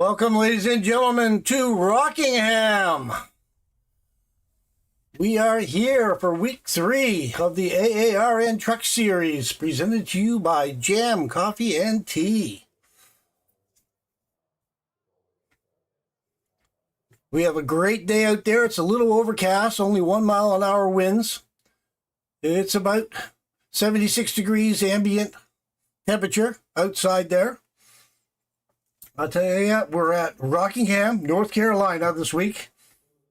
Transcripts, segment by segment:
Welcome, ladies and gentlemen, to Rockingham. We are here for week 3 of the AARN Truck Series, presented to you by J.A.M Coffee and Tea. We have a great day out there. It's a little overcast, only 1 mile an hour winds. It's about 76 degrees ambient temperature outside there. I'll tell you, we're at Rockingham, North Carolina this week.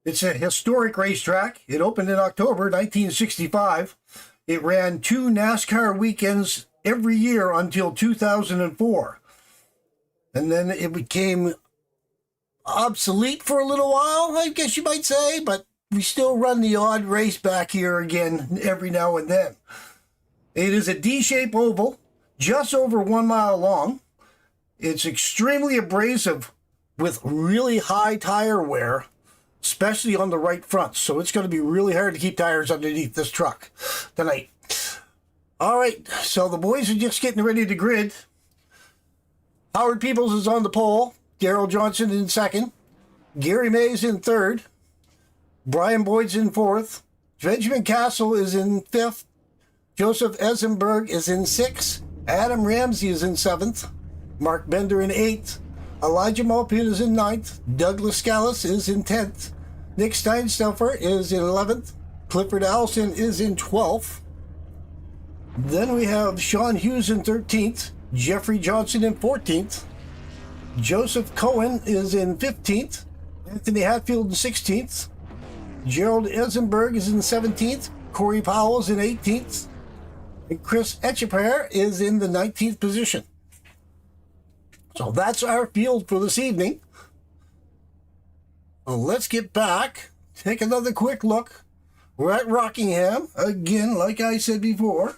It's a historic racetrack. It opened in October 1965. It ran 2 NASCAR weekends every year until 2004. And then it became obsolete for a little while, I guess you might say, but we still run the odd race back here again every now and then. It is a D-shaped oval, just over 1 mile long. It's extremely abrasive with really high tire wear, especially on the right front. So it's going to be really hard to keep tires underneath this truck tonight. All right, so the boys are just getting ready to grid. Howard Peoples is on the pole. Darrell Johnson in second. Gary Mays in third. Brian Boyd's in fourth. Benjamin Castle is in fifth. Joseph Eisenberg is in sixth. Adam Ramsey is in seventh. Mark Bender in 8th, Elijah Malpute is in 9th, Douglas Scalise is in 10th, Nick Steinstuffer is in 11th, Clifford Allison is in 12th. Then we have Sean Hughes in 13th, Jeffrey Johnson in 14th, Joseph Cohen is in 15th, Anthony Hatfield in 16th, Gerald Eisenberg is in 17th, Corey Powell is in 18th, and Chris Etcheper is in the 19th position. So that's our field for this evening. Well, let's get back, take another quick look. We're at Rockingham. Again, like I said before,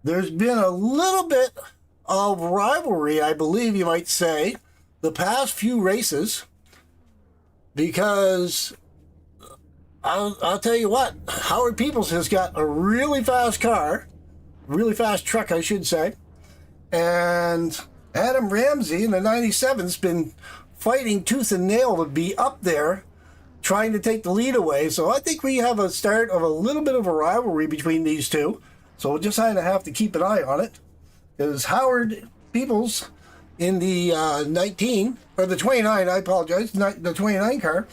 there's been a little bit of rivalry, I believe you might say, the past few races, because I'll tell you what, Howard Peoples has got a really fast car, really fast truck, I should say, and Adam Ramsey in the 97's been fighting tooth and nail to be up there, trying to take the lead away. So I think we have a start of a little bit of a rivalry between these two. So we'll just kind of have to keep an eye on it. Because Howard Peoples in the 29, I apologize, the 29 car,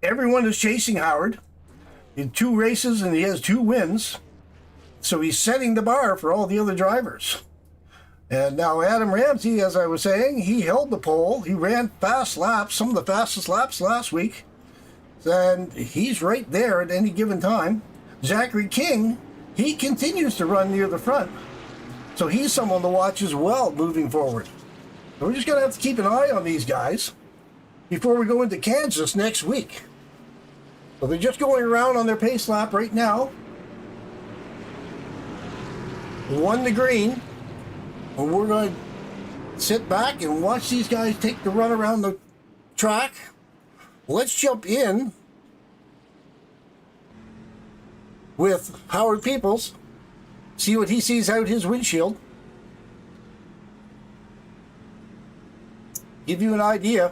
everyone is chasing Howard in 2 races and he has 2 wins. So he's setting the bar for all the other drivers. And now Adam Ramsey, as I was saying, he held the pole. He ran fast laps, some of the fastest laps last week. And he's right there at any given time. Zachary King, he continues to run near the front. So he's someone to watch as well moving forward. So we're just going to have to keep an eye on these guys before we go into Kansas next week. So they're just going around on their pace lap right now. 1 to green. And we're going to sit back and watch these guys take the run around the track. Let's jump in with Howard Peoples, see what he sees out his windshield. Give you an idea,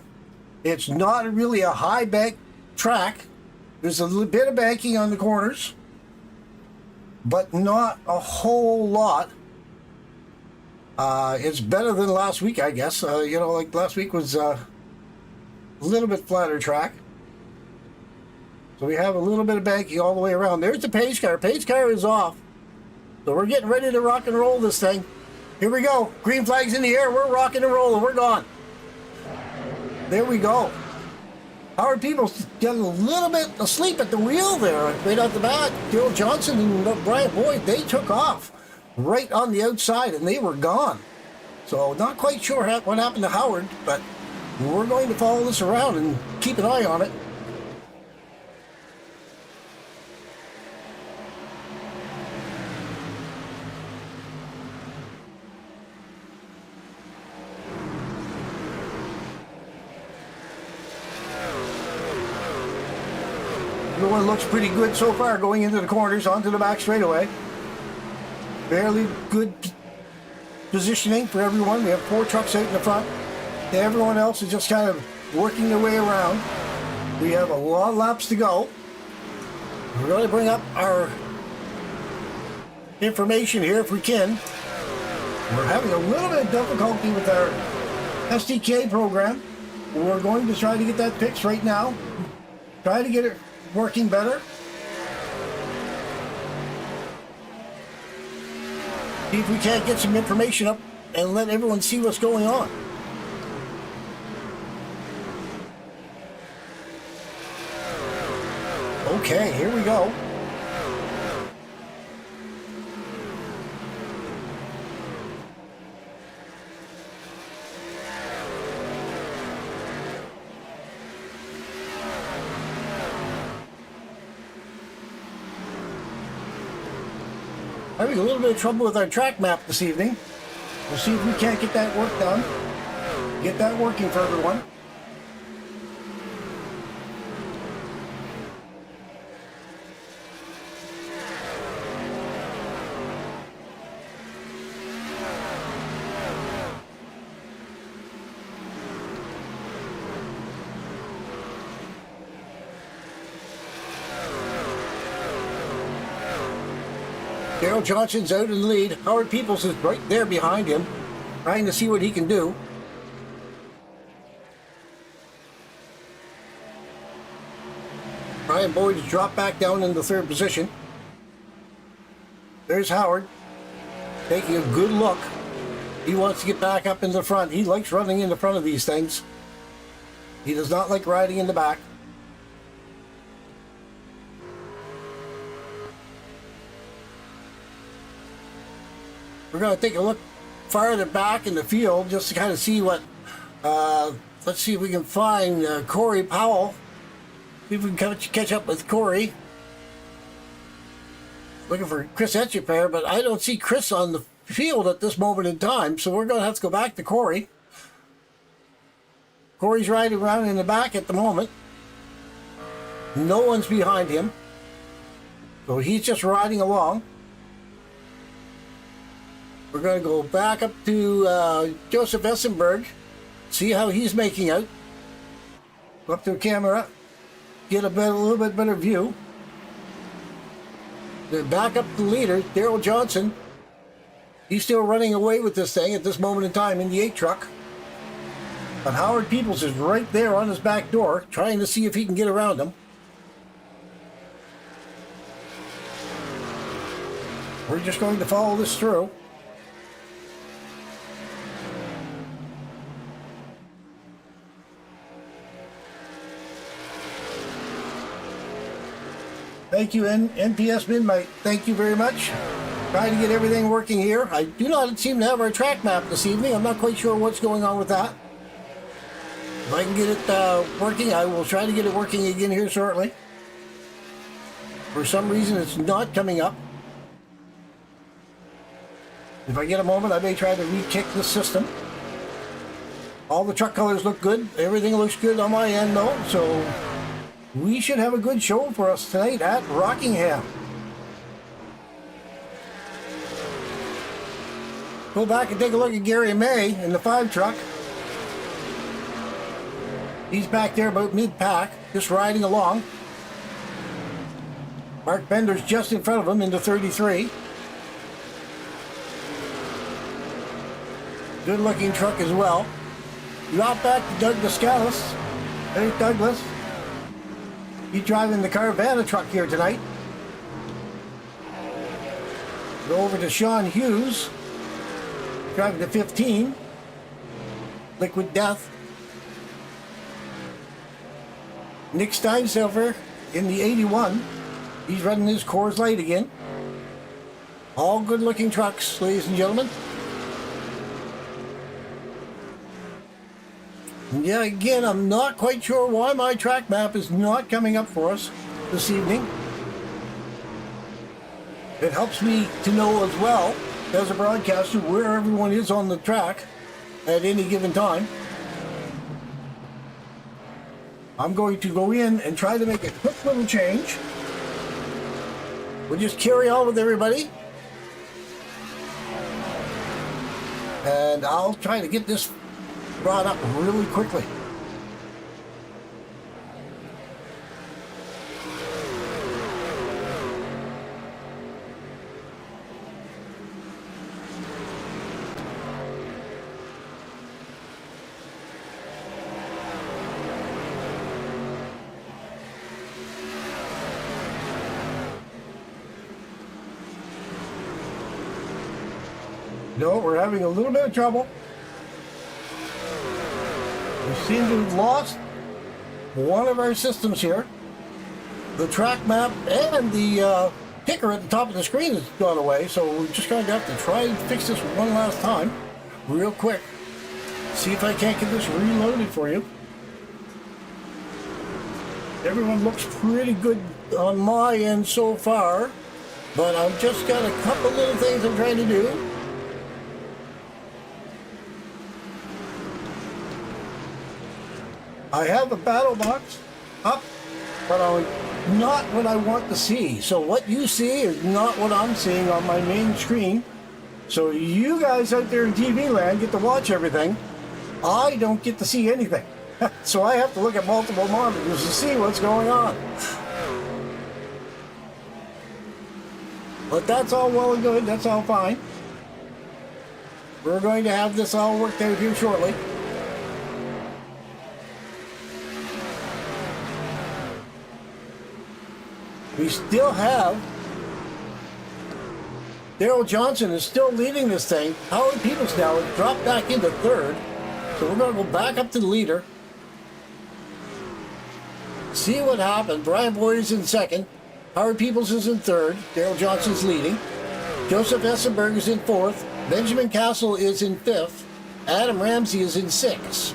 it's not really a high bank track. There's a little bit of banking on the corners, but not a whole lot. It's better than last week, I guess. Like last week was a little bit flatter track. So we have a little bit of banking all the way around. There's the pace car. Pace car is off. So we're getting ready to rock and roll this thing. Here we go. Green flag's in the air. We're rocking and rolling. We're gone. There we go. Howard Peoples got a little bit asleep at the wheel there right off the bat. Darrell Johnson and Brian Boyd, they took off right on the outside and they were gone. So not quite sure what happened to Howard, but we're going to follow this around and keep an eye on it. Everyone looks pretty good so far going into the corners, onto the back straightaway. Fairly good positioning for everyone. We have 4 trucks out in the front. Everyone else is just kind of working their way around. We have a lot of laps to go. We're going to bring up our information here if we can. We're having a little bit of difficulty with our SDK program. We're going to try to get that fixed right now. Try to get it working better. See if we can't get some information up and let everyone see what's going on. Okay, here we go. Having a little bit of trouble with our track map this evening. We'll see if we can't get that work done. Get that working for everyone. Daryl Johnson's out in the lead. Howard Peoples is right there behind him, trying to see what he can do. Brian Boyd has dropped back down into third position. There's Howard, taking a good look. He wants to get back up in the front. He likes running in the front of these things. He does not like riding in the back. We're going to take a look farther back in the field just to kind of see what, let's see if we can find Corey Powell. See if we can catch up with Corey. Looking for Chris Etchepair, but I don't see Chris on the field at this moment in time, so we're going to have to go back to Corey. Corey's riding around in the back at the moment. No one's behind him, so he's just riding along. We're going to go back up to Joseph Essenberg, see how he's making out. Go up to the camera, get a little bit better view. Then back up the leader, Daryl Johnson. He's still running away with this thing at this moment in time in the 8 truck. But Howard Peoples is right there on his back door, trying to see if he can get around him. We're just going to follow this through. Thank you, NPS Midnight. Thank you very much. Trying to get everything working here. I do not seem to have our track map this evening. I'm not quite sure what's going on with that. If I can get it working, I will try to get it working again here shortly. For some reason, it's not coming up. If I get a moment, I may try to re-kick the system. All the truck colors look good. Everything looks good on my end, though, so we should have a good show for us tonight at Rockingham. Go back and take a look at Gary May in the 5 truck. He's back there about mid-pack, just riding along. Mark Bender's just in front of him into 33. Good looking truck as well. Drop back to Doug Descalis. There's Douglas. He's driving the Carvana truck here tonight. Go over to Sean Hughes, driving the 15. Liquid Death. Nick Steinsilver in the 81. He's running his Coors Light again. All good looking trucks, ladies and gentlemen. Yeah, again, I'm not quite sure why my track map is not coming up for us this evening. It helps me to know as well, as a broadcaster, where everyone is on the track at any given time. I'm going to go in and try to make a quick little change. We'll just carry on with everybody. And I'll try to get this brought up really quickly. No, we're having a little bit of trouble. We seem to have lost one of our systems here. The track map and the ticker at the top of the screen has gone away, so we're just going to have to try and fix this one last time, real quick. See if I can't get this reloaded for you. Everyone looks pretty good on my end so far, but I've just got a couple little things I'm trying to do. I have a battle box up, but not what I want to see. So what you see is not what I'm seeing on my main screen. So you guys out there in TV land get to watch everything. I don't get to see anything. So I have to look at multiple monitors to see what's going on. But that's all well and good. That's all fine. We're going to have this all worked out here shortly. We still have Daryl Johnson is still leading this thing. Howard Peoples now has dropped back into third. So we're going to go back up to the leader. See what happened. Brian Boyd is in second. Howard Peoples is in third. Daryl Johnson's leading. Joseph Essenberg is in fourth. Benjamin Castle is in fifth. Adam Ramsey is in sixth.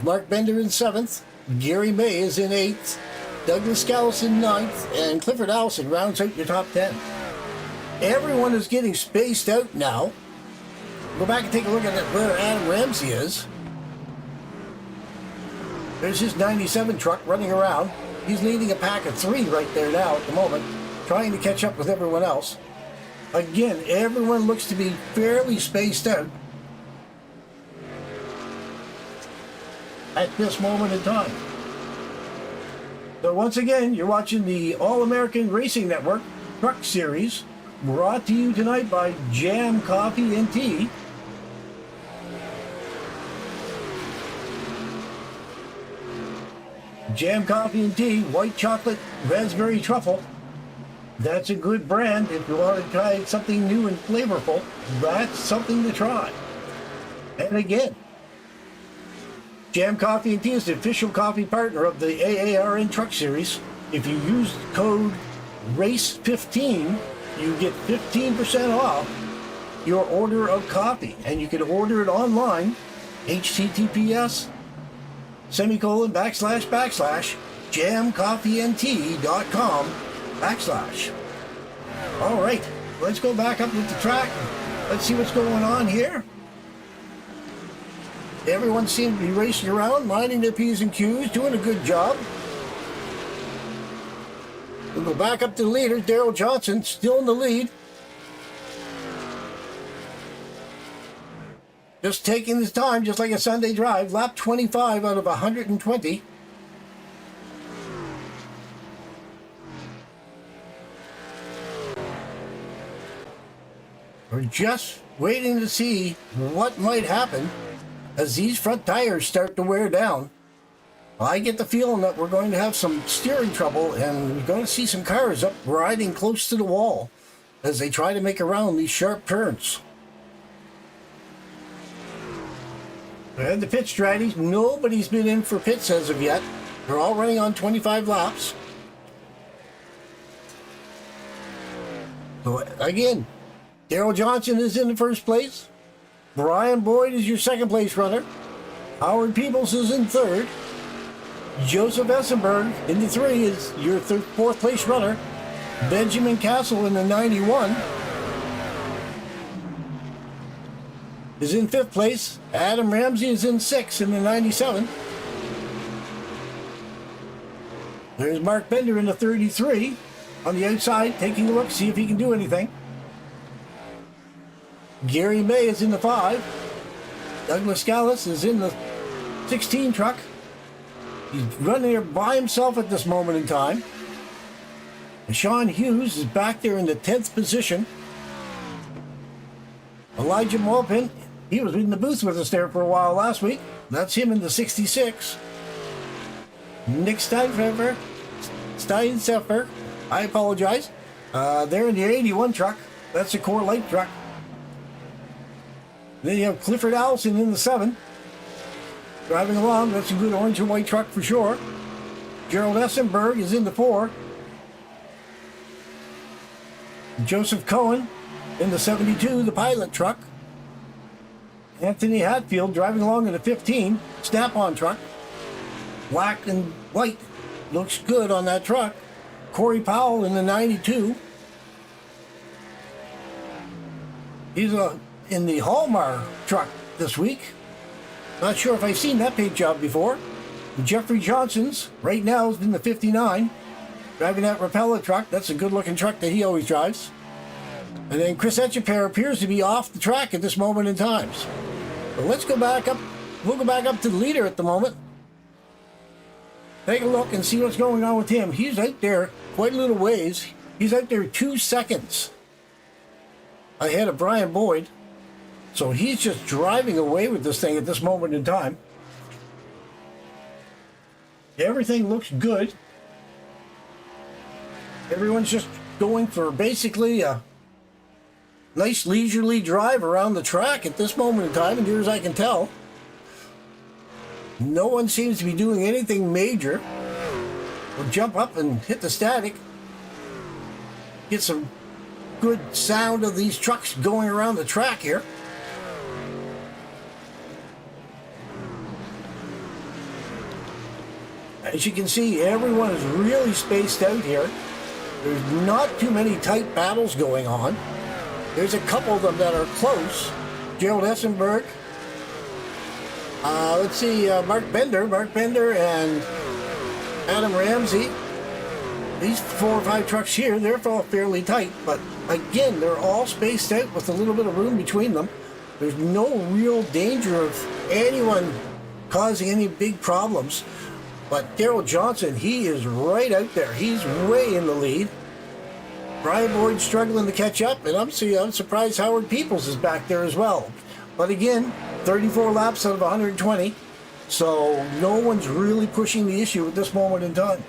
Mark Bender in seventh. Gary May is in eighth. Douglas Scallis in ninth, and Clifford Allison rounds out your top 10. Everyone is getting spaced out now. Go back and take a look at where Adam Ramsey is. There's his 97 truck running around. He's leading a pack of 3 right there now at the moment, trying to catch up with everyone else. Again, everyone looks to be fairly spaced out at this moment in time. So once again, you're watching the All-American Racing Network Truck Series, brought to you tonight by J.A.M Coffee and Tea. J.A.M Coffee and Tea, white chocolate, raspberry truffle. That's a good brand if you want to try something new and flavorful. That's something to try. And again, J.A.M Coffee and Tea is the official coffee partner of the AARN Truck Series. If you use code RACE15, you get 15% off your order of coffee. And you can order it online, https://jamcoffeeandtea.com/. All right, let's go back up with the track. Let's see what's going on here. Everyone seems to be racing around, minding their P's and Q's, doing a good job. We'll go back up to the leader, Daryl Johnson, still in the lead. Just taking his time, just like a Sunday drive. Lap 25 out of 120. We're just waiting to see what might happen as these front tires start to wear down. I get the feeling that we're going to have some steering trouble, and we're going to see some cars up riding close to the wall as they try to make around these sharp turns. We had the pit strategies. Nobody's been in for pits as of yet. They're all running on 25 laps. So again, Daryl Johnson is in the first place. Brian Boyd is your second place runner. Howard Peoples is in third. Joseph Essenberg in the 3 is your fourth place runner. Benjamin Castle in the 91 is in 5th place. Adam Ramsey is in 6th in the 97. There's Mark Bender in the 33 on the outside, taking a look, see if he can do anything. Gary May is in the 5. Douglas Scallis is in the 16 truck. He's running there by himself at this moment in time. And Sean Hughes is back there in the 10th position. Elijah Maupin, he was in the booth with us there for a while last week. That's him in the 66. Nick Steinpfeffer, I apologize. They're in the 81 truck. That's a Core Light truck. Then you have Clifford Allison in the 7. Driving along, that's a good orange and white truck for sure. Gerald Essenberg is in the 4. Joseph Cohen in the 72, the pilot truck. Anthony Hatfield driving along in the 15, Snap-on truck. Black and white, looks good on that truck. Corey Powell in the 92. He's in the Hallmar truck this week. Not sure if I've seen that paint job before. Jeffrey Johnson's right now is in the 59. Driving that Rapella truck. That's a good looking truck that he always drives. And then Chris Etcheper appears to be off the track at this moment in time. But let's go back up. We'll go back up to the leader at the moment. Take a look and see what's going on with him. He's out there quite a little ways. He's out there 2 seconds ahead of Brian Boyd. So he's just driving away with this thing at this moment in time. Everything looks good. Everyone's just going for basically a nice leisurely drive around the track at this moment in time, and near as I can tell. No one seems to be doing anything major. We'll jump up and hit the static. Get some good sound of these trucks going around the track here. As you can see, everyone is really spaced out here. There's not too many tight battles going on. There's a couple of them that are close. Gerald Essenberg. Let's see, Mark Bender and Adam Ramsey. These 4 or 5 trucks here, they're all fairly tight, but again, they're all spaced out with a little bit of room between them. There's no real danger of anyone causing any big problems. But Darrell Johnson, he is right out there. He's way in the lead. Brian Boyd's struggling to catch up, and I'm surprised Howard Peoples is back there as well. But again, 34 laps out of 120, so no one's really pushing the issue at this moment in time.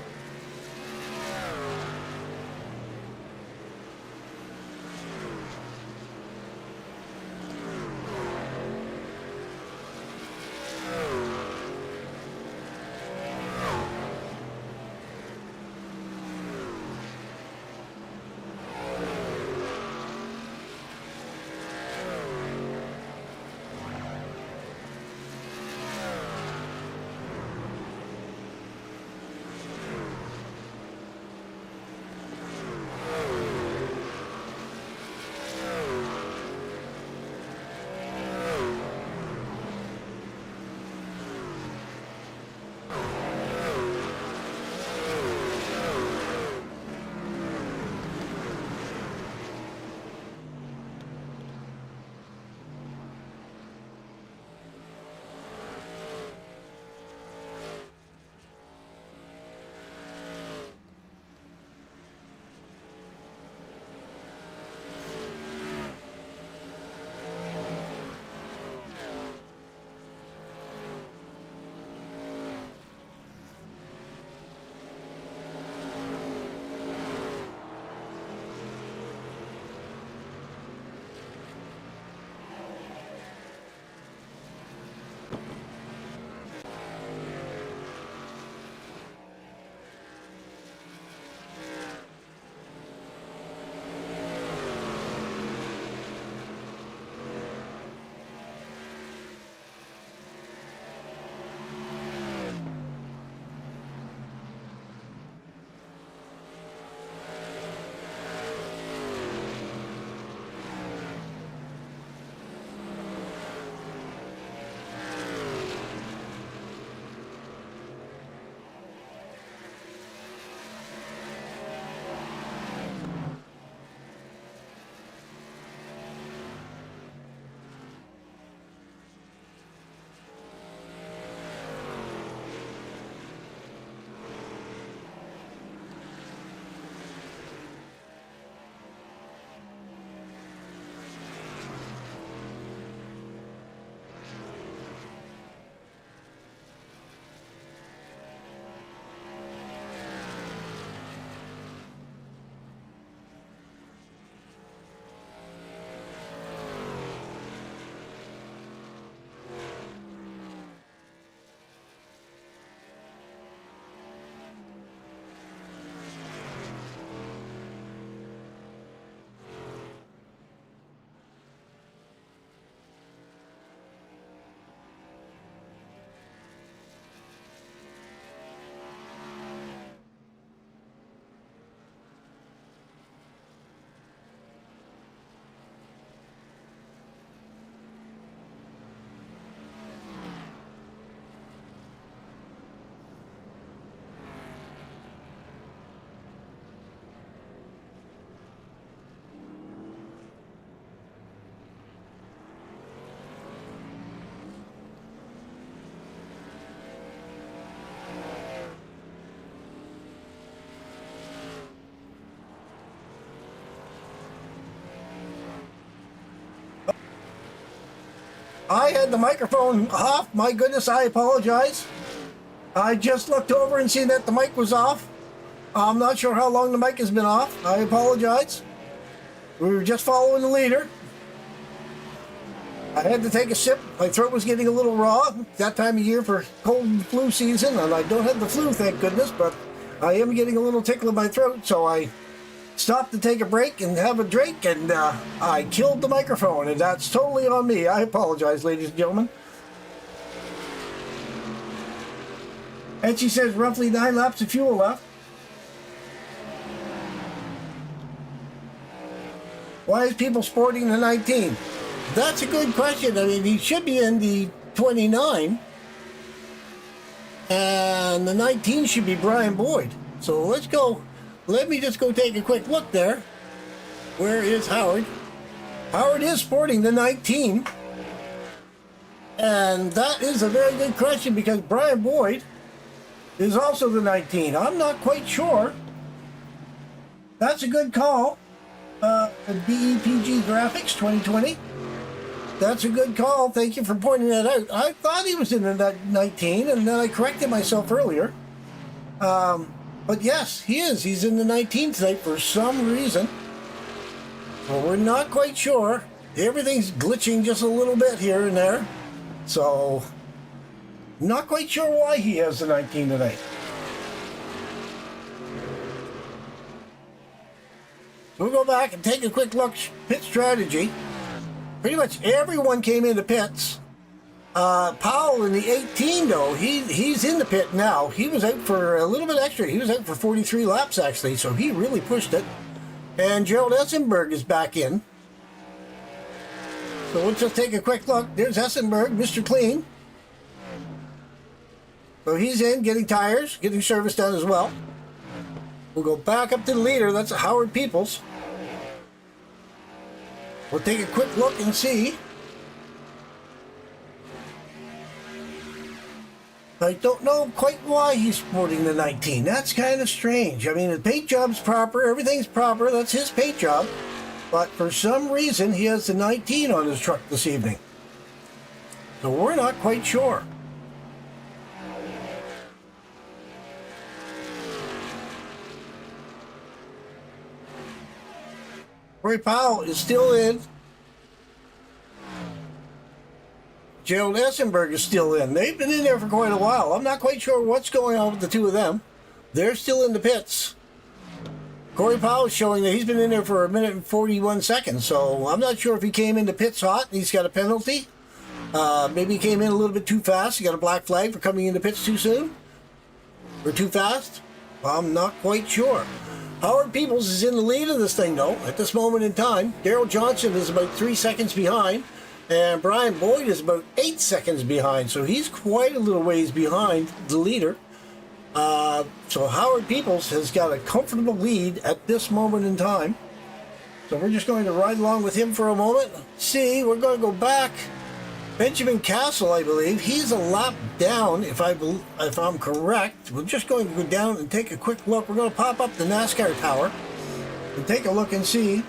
I had the microphone off. My goodness, I apologize. I just looked over and seen that the mic was off. I'm not sure how long the mic has been off. I apologize. We were just following the leader. I had to take a sip. My throat was getting a little raw. It's that time of year for cold and flu season, and I don't have the flu, thank goodness, but I am getting a little tickle in my throat, so I stopped to take a break and have a drink, and I killed the microphone, and that's totally on me. I apologize, ladies and gentlemen. And she says roughly 9 laps of fuel left. Why is people sporting the 19? That's a good question. I mean, he should be in the 29, and the 19 should be Brian Boyd. So let's go. Let me just go take a quick look there. Where is Howard? Howard is sporting the 19, and that is a very good question because Brian Boyd is also the 19. I'm not quite sure. That's a good call. BEPG Graphics 2020. That's a good call. Thank you for pointing that out. I thought he was in the 19, and then I corrected myself earlier. But yes, he is. He's in the 19 tonight for some reason. Well, we're not quite sure. Everything's glitching just a little bit here and there. So, not quite sure why he has the 19 tonight. We'll go back and take a quick look. Pit strategy. Pretty much everyone came into pits. Powell in the 18, though, he's in the pit now. He was out for a little bit extra. He was out for 43 laps, actually, so he really pushed it. And Gerald Essenberg is back in. So let's just take a quick look. There's Essenberg, Mr. Clean. So he's in, getting tires, getting service done as well. We'll go back up to the leader. That's Howard Peoples. We'll take a quick look and see. I don't know quite why he's sporting the 19. That's kind of strange. I mean, the paint job's proper. Everything's proper. That's his paint job. But for some reason, he has the 19 on his truck this evening. So we're not quite sure. Corey Powell is still in. Gerald Essenberg is still in. They've been in there for quite a while. I'm not quite sure what's going on with the two of them. They're still in the pits. Corey Powell is showing that he's been in there for 1 minute and 41 seconds. So I'm not sure if he came into pits hot and he's got a penalty. Maybe he came in a little bit too fast. He got a black flag for coming into pits too soon. Or too fast. I'm not quite sure. Howard Peoples is in the lead of this thing, though, at this moment in time. Darrell Johnson is about 3 seconds behind, and Brian Boyd is about 8 seconds behind, so he's quite a little ways behind the leader. So Howard Peoples has got a comfortable lead at this moment in time. So we're just going to ride along with him for a moment. See, we're going to go back. Benjamin Castle, I believe, he's a lap down, if I'm correct. We're just going to go down and take a quick look. We're going to pop up the NASCAR tower and take a look and see.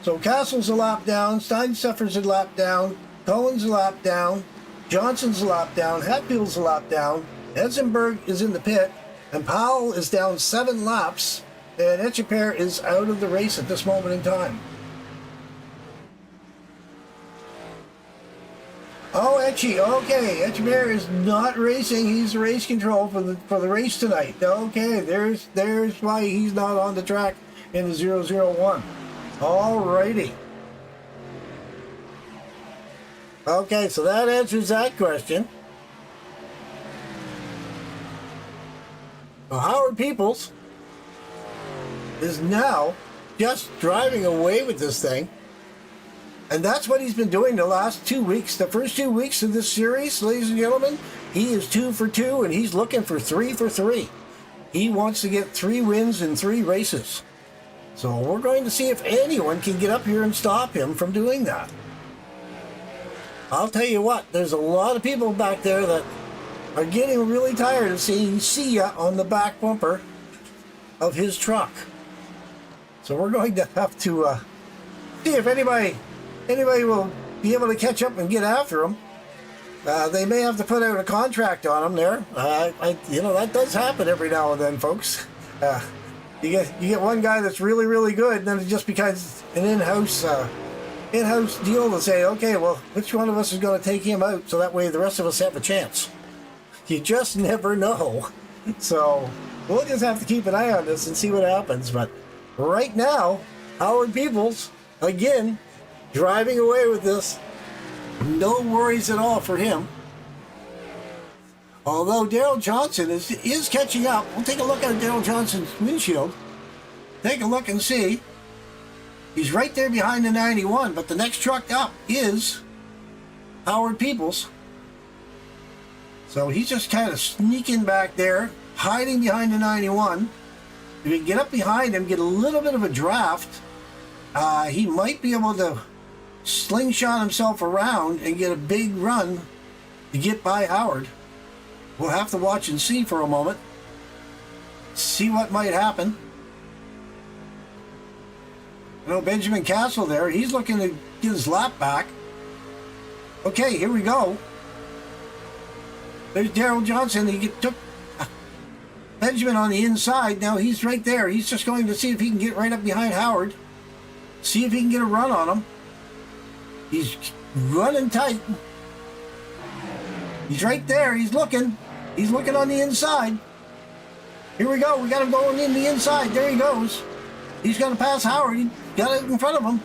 So Castle's a lap down, Steinstuffer's a lap down, Cohen's a lap down, Johnson's a lap down, Hatfield's a lap down, Essenberg is in the pit, and Powell is down 7 laps, and Etcheper is out of the race at this moment in time. Oh, Etchy, okay. Etcheper is not racing. He's race control for the race tonight. Okay, there's why he's not on the track in the 001. Alrighty. Okay, so that answers that question. So Howard Peoples is now just driving away with this thing. And that's what he's been doing the last 2 weeks. The first 2 weeks of this series, ladies and gentlemen, he is 2 for 2, and he's looking for 3 for 3. He wants to get 3 wins in 3 races. So we're going to see if anyone can get up here and stop him from doing that. I'll tell you what, there's a lot of people back there that are getting really tired of seeing Sia on the back bumper of his truck. So we're going to have to see if anybody will be able to catch up and get after them. They may have to put out a contract on them there. You know, that does happen every now and then, folks. You get one guy that's really, really good, and then it just becomes an in-house deal to say, okay, well, which one of us is going to take him out so that way the rest of us have a chance. You just never know. So we'll just have to keep an eye on this and see what happens. But right now, Howard Peoples, again, driving away with this. No worries at all for him. Although Daryl Johnson is catching up. We'll take a look at Daryl Johnson's windshield. Take a look and see. He's right there behind the 91, but the next truck up is Howard Peoples. So he's just kind of sneaking back there, hiding behind the 91. If you can get up behind him, get a little bit of a draft, he might be able to slingshot himself around and get a big run to get by Howard. We'll have to watch and see for a moment. See what might happen. You know, Benjamin Castle there, he's looking to get his lap back. Okay, here we go. There's Daryl Johnson. He took Benjamin on the inside. Now he's right there. He's just going to see if he can get right up behind Howard. See if he can get a run on him. He's running tight. He's right there. He's looking. He's looking on the inside. Here we go. We got him going in the inside. There he goes. He's going to pass Howard. He got it in front of him.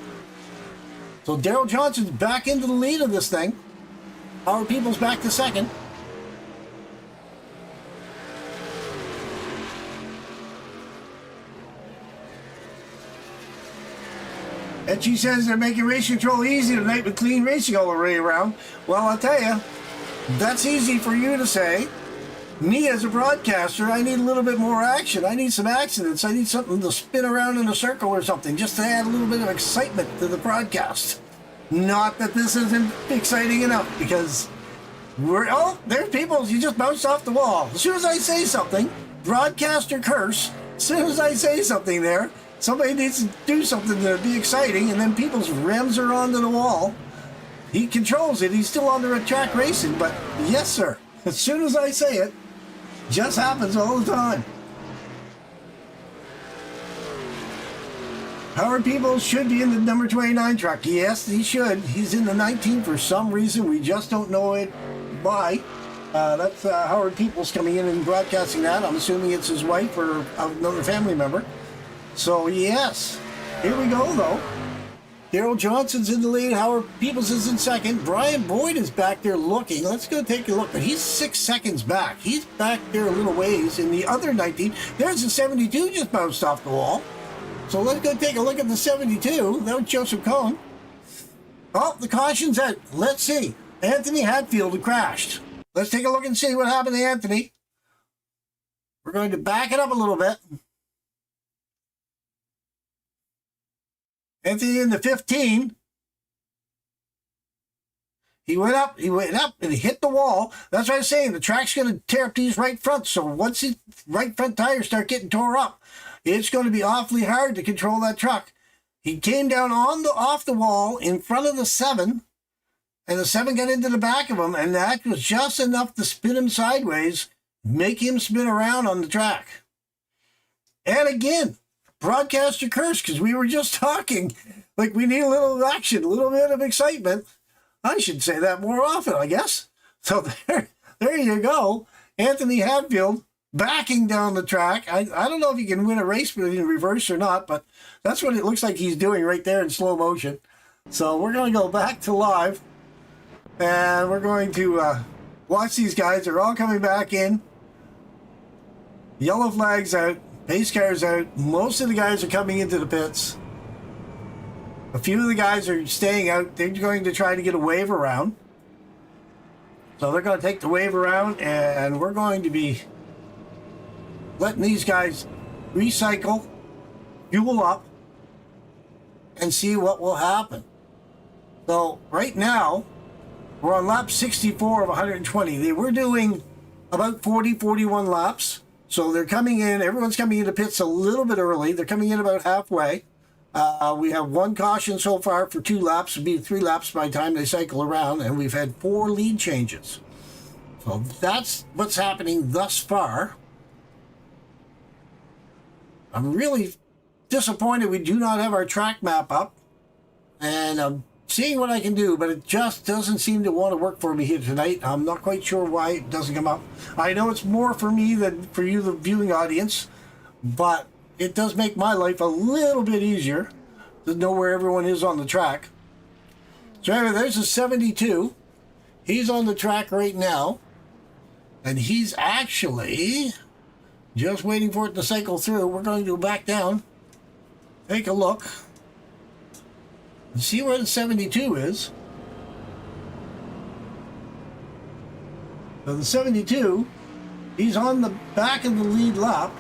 So Daryl Johnson's back into the lead of this thing. Howard Peoples back to second. And she says they're making race control easy tonight with clean racing all the way around. Well, I'll tell you, that's easy for you to say. Me as a broadcaster, I need a little bit more action. I need some accidents. I need something to spin around in a circle or something just to add a little bit of excitement to the broadcast. Not that this isn't exciting enough, because there's people, you just bounced off the wall. As soon as I say something, broadcaster curse, as soon as I say something there, somebody needs to do something to be exciting, and then people's rims are onto the wall. He controls it. He's still on the track racing, but yes, sir. As soon as I say it, just happens all the time. Howard Peoples should be in the number 29 truck. Yes, he should. He's in the 19 for some reason. We just don't know it why. That's Howard Peoples coming in and broadcasting that. I'm assuming it's his wife or another family member. So, yes. Here we go, though. Daryl Johnson's in the lead. Howard Peoples is in second. Brian Boyd is back there looking. Let's go take a look. But he's 6 seconds back. He's back there a little ways in the other 19. There's the 72 just bounced off the wall. So let's go take a look at the 72. That was Joseph Cohn. Oh, the caution's out. Let's see. Anthony Hatfield crashed. Let's take a look and see what happened to Anthony. We're going to back it up a little bit. Anthony in the 15. He went up, and he hit the wall. That's what I was saying. The track's going to tear up these right fronts. So once the right front tires start getting tore up, it's going to be awfully hard to control that truck. He came down off the wall in front of the 7, and the 7 got into the back of him, and that was just enough to spin him sideways, make him spin around on the track. And again, broadcaster curse, because we were just talking like we need a little action, a little bit of excitement. I should say that more often, I guess. So there you go. Anthony Hatfield backing down the track. I don't know if he can win a race in reverse or not, but that's what it looks like he's doing right there in slow motion. So we're going to go back to live, and we're going to watch these guys. They're all coming back in. Yellow flag's out. Pace car's out. Most of the guys are coming into the pits. A few of the guys are staying out. They're going to try to get a wave around. So they're going to take the wave around, and we're going to be letting these guys recycle, fuel up, and see what will happen. So right now, we're on lap 64 of 120. They were doing about 41 laps. So they're coming in, everyone's coming into pits a little bit early. They're coming in about halfway. We have one caution so far for 2 laps. It'll be 3 laps by the time they cycle around, and we've had 4 lead changes. So that's what's happening thus far. I'm really disappointed we do not have our track map up, and I'm seeing what I can do, but it just doesn't seem to want to work for me here tonight. I'm not quite sure why it doesn't come up. I know it's more for me than for you, the viewing audience, but it does make my life a little bit easier to know where everyone is on the track. So anyway, there's a 72. He's on the track right now, and he's actually just waiting for it to cycle through. We're going to go back down, take a look, and see where the 72 is. So the 72, he's on the back of the lead lap.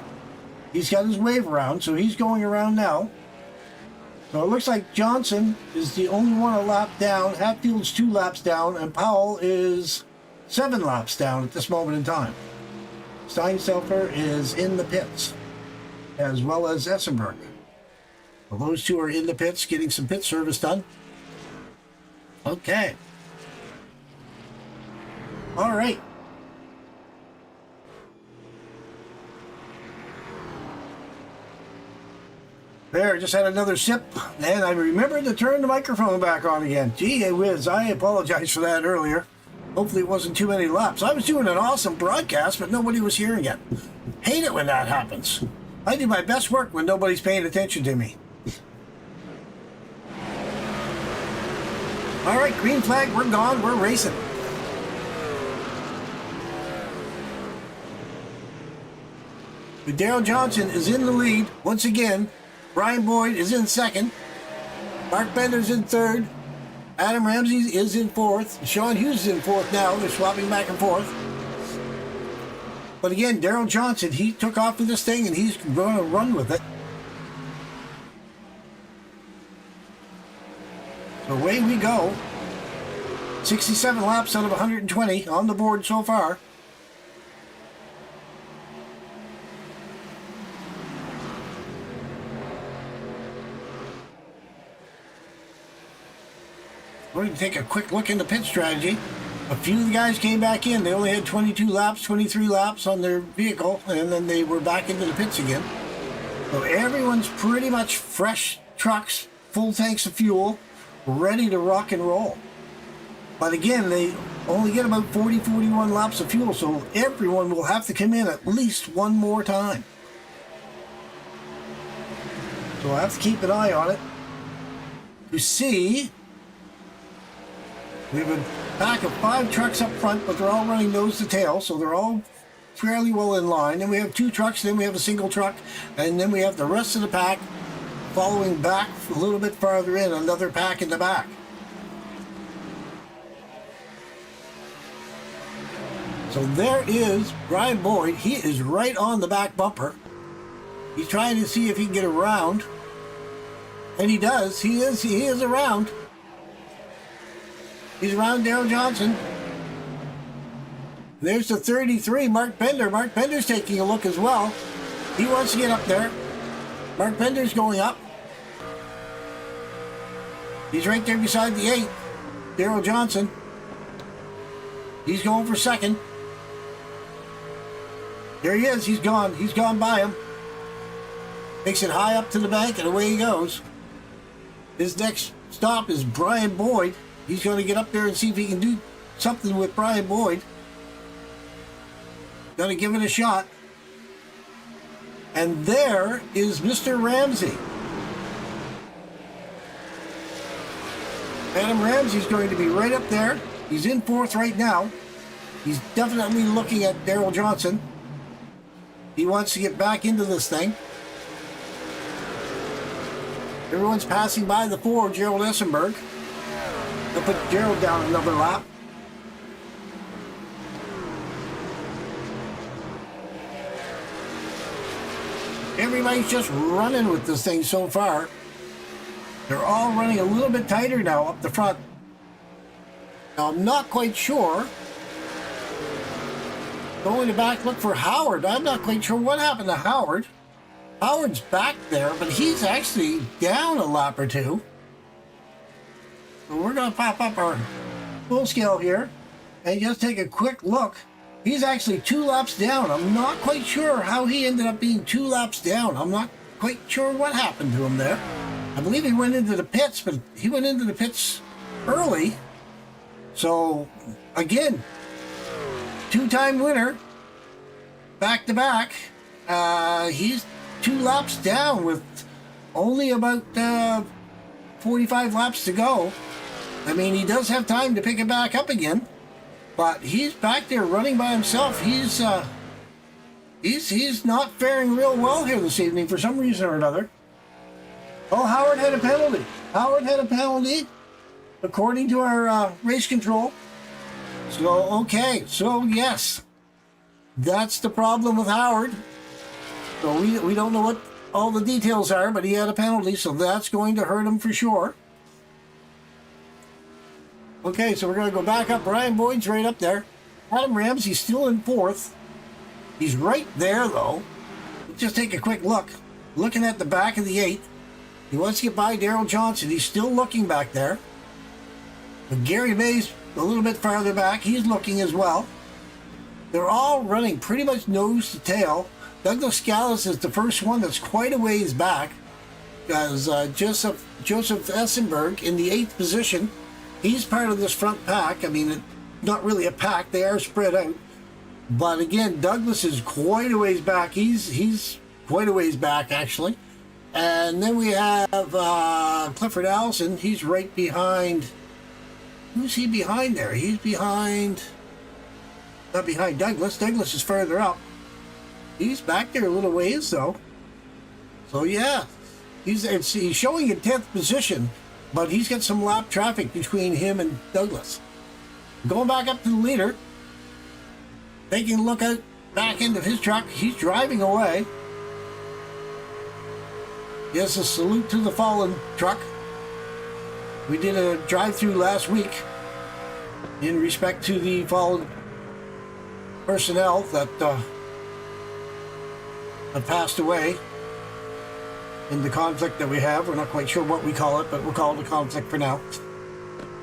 He's got his wave around, so he's going around now. So it looks like Johnson is the only one a lap down, Hatfield's 2 laps down, and Powell is 7 laps down at this moment in time. Steinselfer is in the pits, as well as Essenberg. Well, those 2 are in the pits getting some pit service done. Okay. All right. There, just had another sip, and I remembered to turn the microphone back on again. Gee whiz, I apologize for that earlier. Hopefully it wasn't too many laps. I was doing an awesome broadcast, but nobody was hearing it. Hate it when that happens. I do my best work when nobody's paying attention to me. All right, green flag, we're gone, we're racing. Darrell Johnson is in the lead once again. Brian Boyd is in second. Mark Bender's in third. Adam Ramsey is in fourth. Sean Hughes is in fourth now. They're swapping back and forth. But again, Darrell Johnson, he took off with this thing and he's going to run with it. So away we go. 67 laps out of 120 on the board so far. We're going to take a quick look into pit strategy. A few of the guys came back in. They only had 22 laps, 23 laps on their vehicle, and then they were back into the pits again. So everyone's pretty much fresh trucks, full tanks of fuel, ready to rock and roll. But again, they only get about 40, 41 laps of fuel, so everyone will have to come in at least one more time. So I have to keep an eye on it to see. We have a pack of 5 trucks up front, but they're all running nose to tail, so they're all fairly well in line. Then we have 2 trucks, then we have a single truck, and then we have the rest of the pack following back a little bit farther in, another pack in the back. So there is Brian Boyd. He is right on the back bumper. He's trying to see if he can get around, and he does. He is around. He's around Darrell Johnson. There's the 33, Mark Bender. Mark Bender's taking a look as well. He wants to get up there. Mark Bender's going up. He's right there beside the 8, Darrell Johnson. He's going for second. There he is. He's gone. He's gone by him. Takes it high up to the bank, and away he goes. His next stop is Brian Boyd. He's going to get up there and see if he can do something with Brian Boyd. Going to give it a shot. And there is Mr. Ramsey. Adam Ramsey's going to be right up there. He's in 4th right now. He's definitely looking at Darrell Johnson. He wants to get back into this thing. Everyone's passing by the 4, Gerald Essenberg. They'll put Gerald down another lap. Everybody's just running with this thing so far. They're all running a little bit tighter now up the front. Now I'm not quite sure. Going to back look for Howard. I'm not quite sure what happened to Howard. Howard's back there, but he's actually down a lap or two. So we're going to pop up our full scale here and just take a quick look. He's actually 2 laps down. I'm not quite sure how he ended up being 2 laps down. I'm not quite sure what happened to him there. I believe he went into the pits, but he went into the pits early. So, again, 2-time winner, back to back. He's 2 laps down with only about 45 laps to go. I mean, he does have time to pick it back up again, but he's back there running by himself. He's not faring real well here this evening for some reason or another. Oh, Howard had a penalty. Howard had a penalty, according to our race control. So, okay. So, yes, that's the problem with Howard. So we don't know what all the details are, but he had a penalty, so that's going to hurt him for sure. Okay, so we're going to go back up. Brian Boyd's right up there. Adam Ramsey's still in 4th. He's right there, though. Let's just take a quick look. Looking at the back of the 8. He wants to get by Daryl Johnson. He's still looking back there. But Gary May's a little bit farther back. He's looking as well. They're all running pretty much nose to tail. Douglas Scalise is the first one that's quite a ways back, because Joseph Essenberg in the 8th position. He's part of this front pack. I mean, not really a pack. They are spread out. But again, Douglas is quite a ways back. He's quite a ways back, actually. And then we have Clifford Allison. He's right behind. Who's he behind there? He's behind. Not behind Douglas. Douglas is further up. He's back there a little ways, though. So, yeah. He's showing in 10th position, but he's got some lap traffic between him and Douglas. Going back up to the leader. Taking a look out back into his truck. He's driving away. Yes, a salute to the fallen truck. We did a drive-through last week in respect to the fallen personnel that have passed away in the conflict that we have. We're not quite sure what we call it, but we'll call it a conflict for now.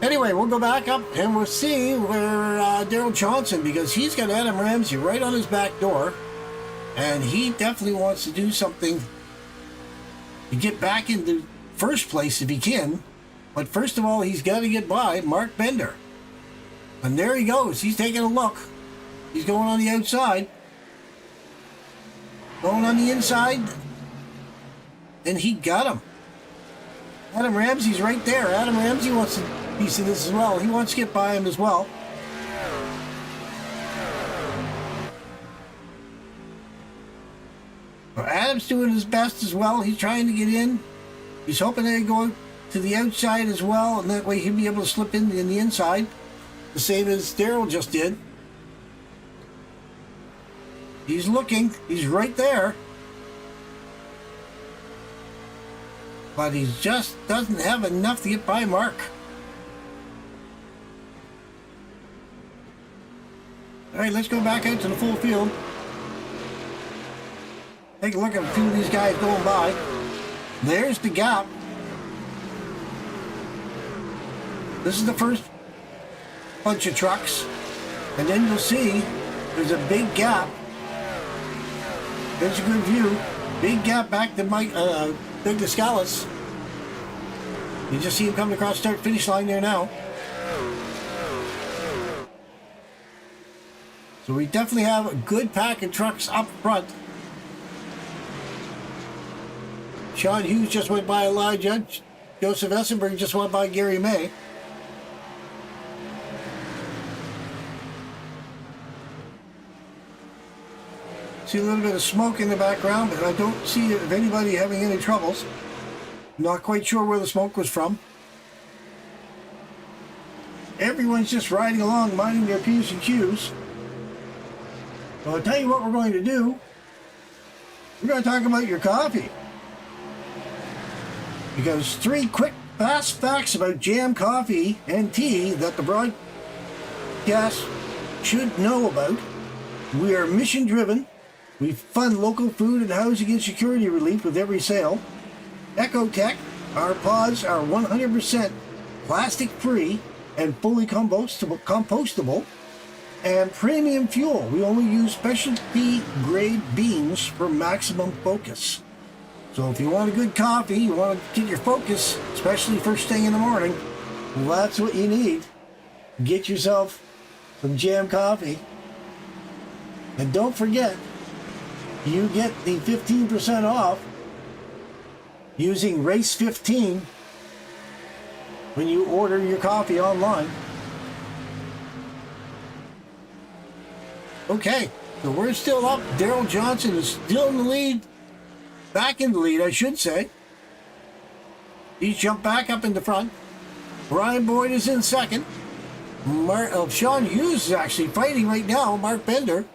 Anyway, we'll go back up and we'll see where Daryl Johnson, because he's got Adam Ramsey right on his back door, and he definitely wants to do something to get back into first place if he can. But first of all, he's got to get by Mark Bender. And there he goes. He's taking a look. He's going on the outside. Going on the inside. And he got him. Adam Ramsey's right there. Adam Ramsey wants a piece of this as well. He wants to get by him as well. Adam's doing his best as well. He's trying to get in. He's hoping they go to the outside as well, and that way he'll be able to slip in the inside, the same as Daryl just did. He's looking. He's right there. But he just doesn't have enough to get by Mark. All right, let's go back out to the full field. Take a look at a few of these guys going by. There's the gap. This is the first bunch of trucks. And then you'll see there's a big gap. There's a good view. Big gap back to Douglas Scalise. You just see him coming across the start-finish line there now. So we definitely have a good pack of trucks up front. Sean Hughes just went by Elijah. Joseph Essenberg just went by Gary May. See a little bit of smoke in the background, but I don't see if anybody having any troubles. Not quite sure where the smoke was from. Everyone's just riding along, minding their P's and Q's. So I'll tell you what we're going to do. We're going to talk about your coffee. Because 3 quick, fast facts about J.A.M coffee and tea that the broadcast should know about. We are mission-driven. We fund local food and housing insecurity relief with every sale. Ecotech, our pods are 100% plastic free and fully compostable. And premium fuel, we only use specialty grade beans for maximum focus. So if you want a good coffee, you want to get your focus, especially first thing in the morning, well, that's what you need. Get yourself some J.A.M coffee. And don't forget, you get the 15% off using Race 15 when you order your coffee online. Okay, so we're still up. Daryl Johnson is still in the lead. Back in the lead, I should say. He's jumped back up in the front. Brian Boyd is in second. Sean Hughes is actually fighting right now, Mark Bender.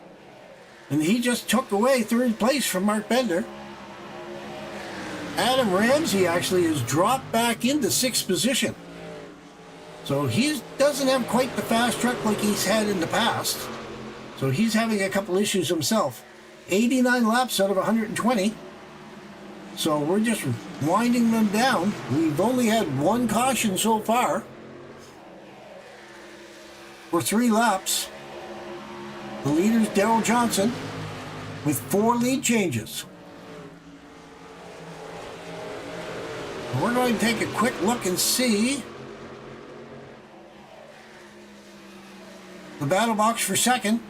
And he just took away third place from Mark Bender. Adam Ramsey actually has dropped back into sixth position. So he doesn't have quite the fast truck like he's had in the past. So he's having a couple issues himself. 89 laps out of 120. So we're just winding them down. We've only had one caution so far for 3 laps. The leader's Daryl Johnson with 4 lead changes. We're going to take a quick look and see the battle box for second.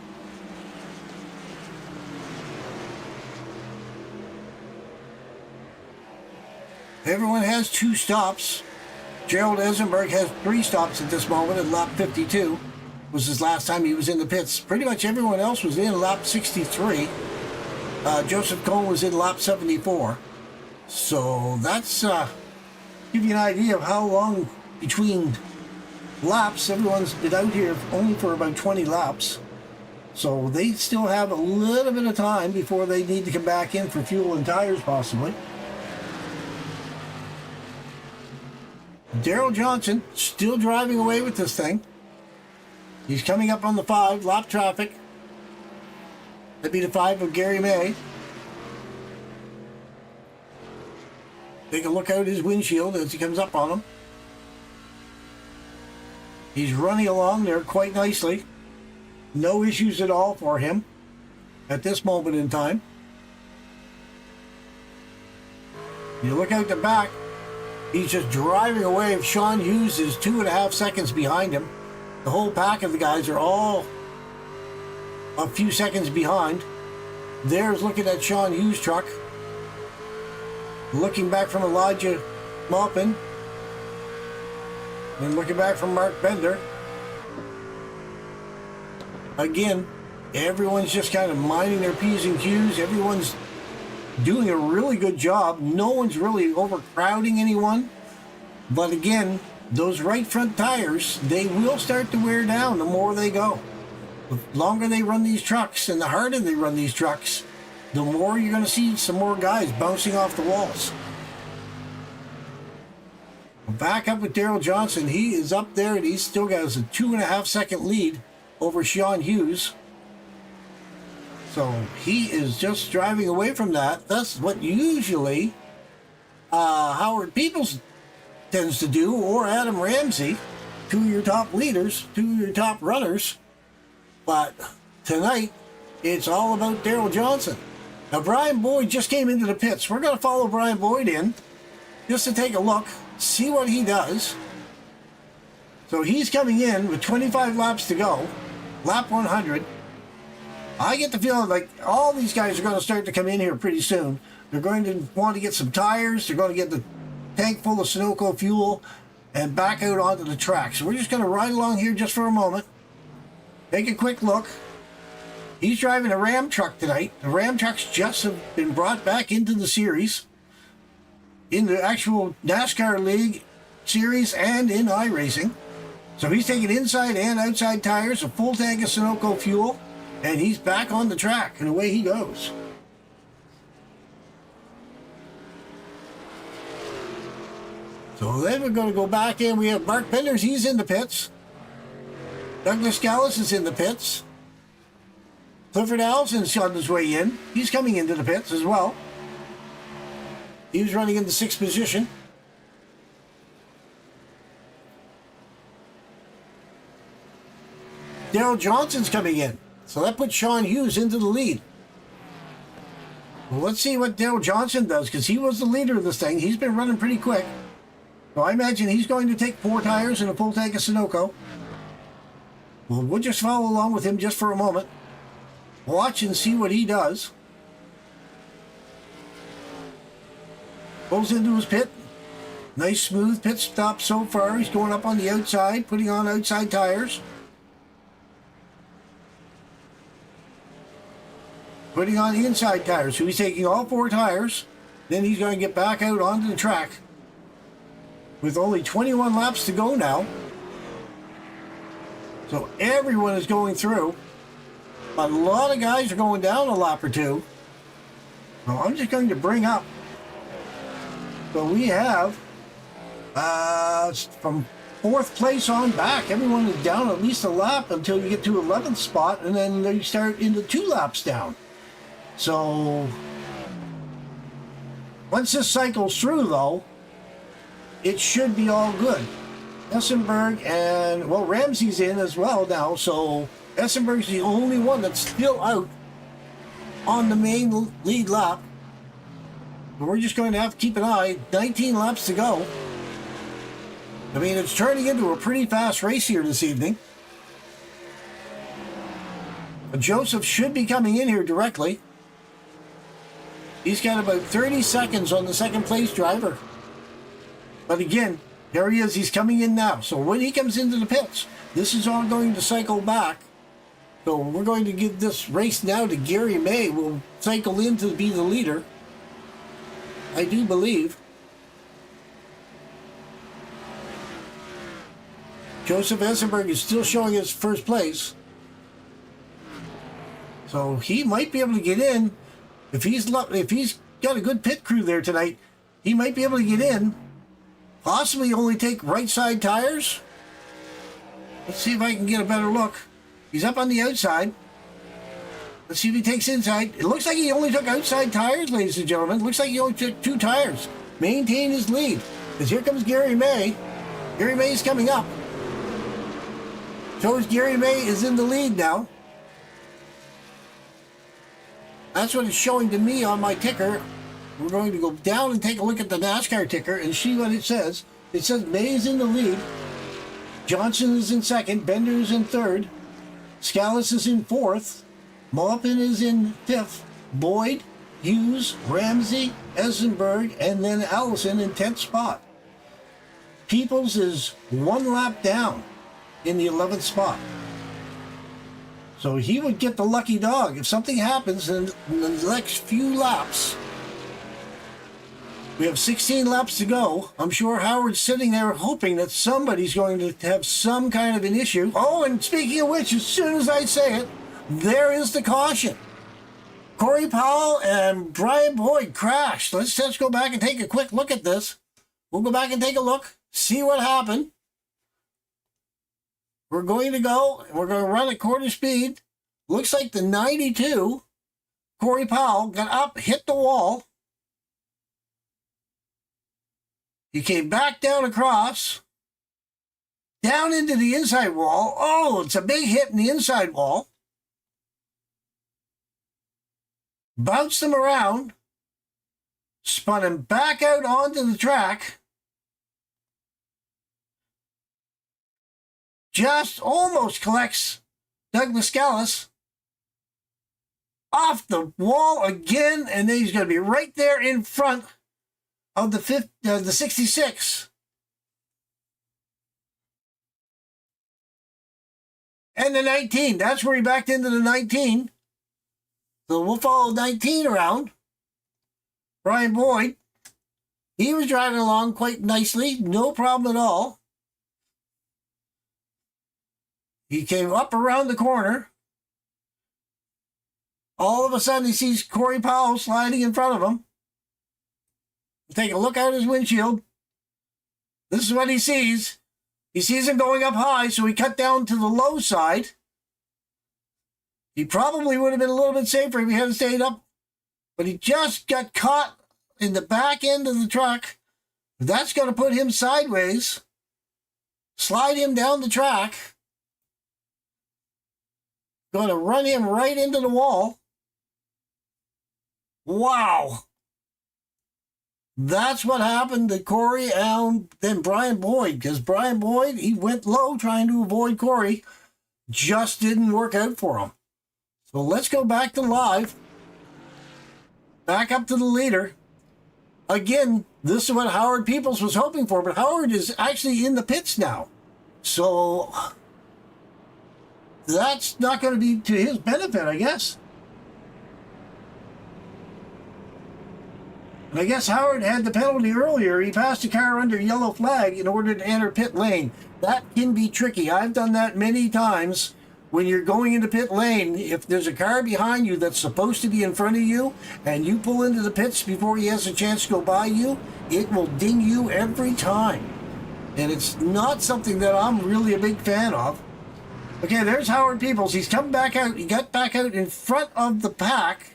Everyone has 2 stops. Gerald Eisenberg has 3 stops at this moment at lap 52. Was his last time he was in the pits. Pretty much everyone else was in lap 63. Joseph Cohn was in lap 74. So that's give you an idea of how long between laps. Everyone's been out here only for about 20 laps. So they still have a little bit of time before they need to come back in for fuel and tires possibly. Daryl Johnson still driving away with this thing. He's coming up on the 5 lap traffic. That'd be the 5 of Gary May. Take a look out his windshield as he comes up on him. He's running along there quite nicely. No issues at all for him at this moment in time. You look out the back. He's just driving away. Sean Hughes is 2.5 seconds behind him. The whole pack of the guys are all a few seconds behind. There's looking at Sean Hughes' truck. Looking back from Elijah Maupin. And looking back from Mark Bender. Again, everyone's just kind of minding their P's and Q's. Everyone's doing a really good job. No one's really overcrowding anyone. But again, those right front tires, they will start to wear down the more they go. The longer they run these trucks and the harder they run these trucks, the more you're going to see some more guys bouncing off the walls. Back up with Daryl Johnson. He is up there and he's still got a 2.5 second lead over Sean Hughes. So he is just driving away from that. That's what usually Howard Peoples tends to do, or Adam Ramsey, 2 of your top leaders, 2 of your top runners. But tonight, it's all about Daryl Johnson. Now, Brian Boyd just came into the pits. We're going to follow Brian Boyd in just to take a look, see what he does. So he's coming in with 25 laps to go, lap 100. I get the feeling like all these guys are going to start to come in here pretty soon. They're going to want to get some tires. They're going to get the tank full of Sunoco fuel and back out onto the track. So we're just going to ride along here just for a moment. Take a quick look. He's driving a Ram truck tonight. The Ram trucks just have been brought back into the series, in the actual NASCAR League series and in iRacing. So he's taking inside and outside tires, a full tank of Sunoco fuel, and he's back on the track, and away he goes. So then we're going to go back in. We have Mark Benders, he's in the pits. Douglas Gallus is in the pits. Clifford Allison's on his way in. He's coming into the pits as well. He was running in the 6th position. Daryl Johnson's coming in. So that puts Sean Hughes into the lead. Well, let's see what Daryl Johnson does, because he was the leader of this thing. He's been running pretty quick. So I imagine he's going to take 4 tires and a full tank of Sunoco. Well, we'll just follow along with him just for a moment. Watch and see what he does. Pulls into his pit. Nice smooth pit stop so far. He's going up on the outside, putting on outside tires. Putting on the inside tires. So he's taking all 4 tires. Then he's going to get back out onto the track. With only 21 laps to go now. So everyone is going through. A lot of guys are going down a lap or 2. So I'm just going to bring up. So we have from 4th place on back, everyone is down at least a lap until you get to 11th spot, and then they start into 2 laps down. So once this cycles through, though, it should be all good. Essenberg and, well, Ramsey's in as well now, so Essenberg's the only one that's still out on the main lead lap. We're just going to have to keep an eye. 19 laps to go. I mean, it's turning into a pretty fast race here this evening. Joseph should be coming in here directly. He's got about 30 seconds on the 2nd place driver. But again, there he is. He's coming in now. So when he comes into the pits, this is all going to cycle back. So we're going to give this race now to Gary May. Will cycle in to be the leader, I do believe. Joseph Essenberg is still showing his 1st place. So he might be able to get in. If he's got a good pit crew there tonight, he might be able to get in. Possibly only take right side tires. Let's see if I can get a better look. He's up on the outside. Let's see if he takes inside. It looks like he only took outside tires, ladies and gentlemen. It looks like he only took 2 tires. Maintain his lead. Because here comes Gary May. Gary May is coming up. So Gary May is in the lead now. That's what it's showing to me on my ticker. We're going to go down and take a look at the NASCAR ticker and see what it says. It says May is in the lead. Johnson is in 2nd. Bender is in 3rd. Scalise is in 4th. Maupin is in 5th. Boyd, Hughes, Ramsey, Essenberg, and then Allison in 10th spot. Peoples is 1 lap down in the 11th spot. So he would get the lucky dog. If something happens in the next few laps, we have 16 laps to go. I'm sure Howard's sitting there hoping that somebody's going to have some kind of an issue. Oh, and speaking of which, as soon as I say it, there is the caution. Corey Powell and Brian Boyd crashed. Let's go back and take a quick look at this. We'll go back and take a look, see what happened. We're going to go, we're going to run at quarter speed. Looks like the 92, Corey Powell, got up, hit the wall. He came back down across, down into the inside wall. Oh, it's a big hit in the inside wall. Bounced him around, spun him back out onto the track. Just almost collects Douglas Scalise off the wall again, and then he's going to be right there in front of the 66. And the 19. That's where he backed into the 19. So we'll follow 19 around. Brian Boyd, he was driving along quite nicely, no problem at all. He came up around the corner. All of a sudden, he sees Corey Powell sliding in front of him. Take a look out his windshield. This is what he sees. He sees him going up high, so he cut down to the low side. He probably would have been a little bit safer if he hadn't stayed up, but he just got caught in the back end of the truck. That's going to put him sideways, slide him down the track, going to run him right into the wall. Wow. That's what happened to Corey and then Brian Boyd, because Brian Boyd, he went low trying to avoid Corey. Just didn't work out for him. So let's go back to live. Back up to the leader. Again, this is what Howard Peoples was hoping for, but Howard is actually in the pits now. So that's not going to be to his benefit, I guess. And I guess Howard had the penalty earlier. He passed a car under yellow flag in order to enter pit lane. That can be tricky. I've done that many times. When you're going into pit lane, if there's a car behind you that's supposed to be in front of you, and you pull into the pits before he has a chance to go by you, it will ding you every time. And it's not something that I'm really a big fan of. Okay, there's Howard Peoples. He's come back out. He got back out in front of the pack.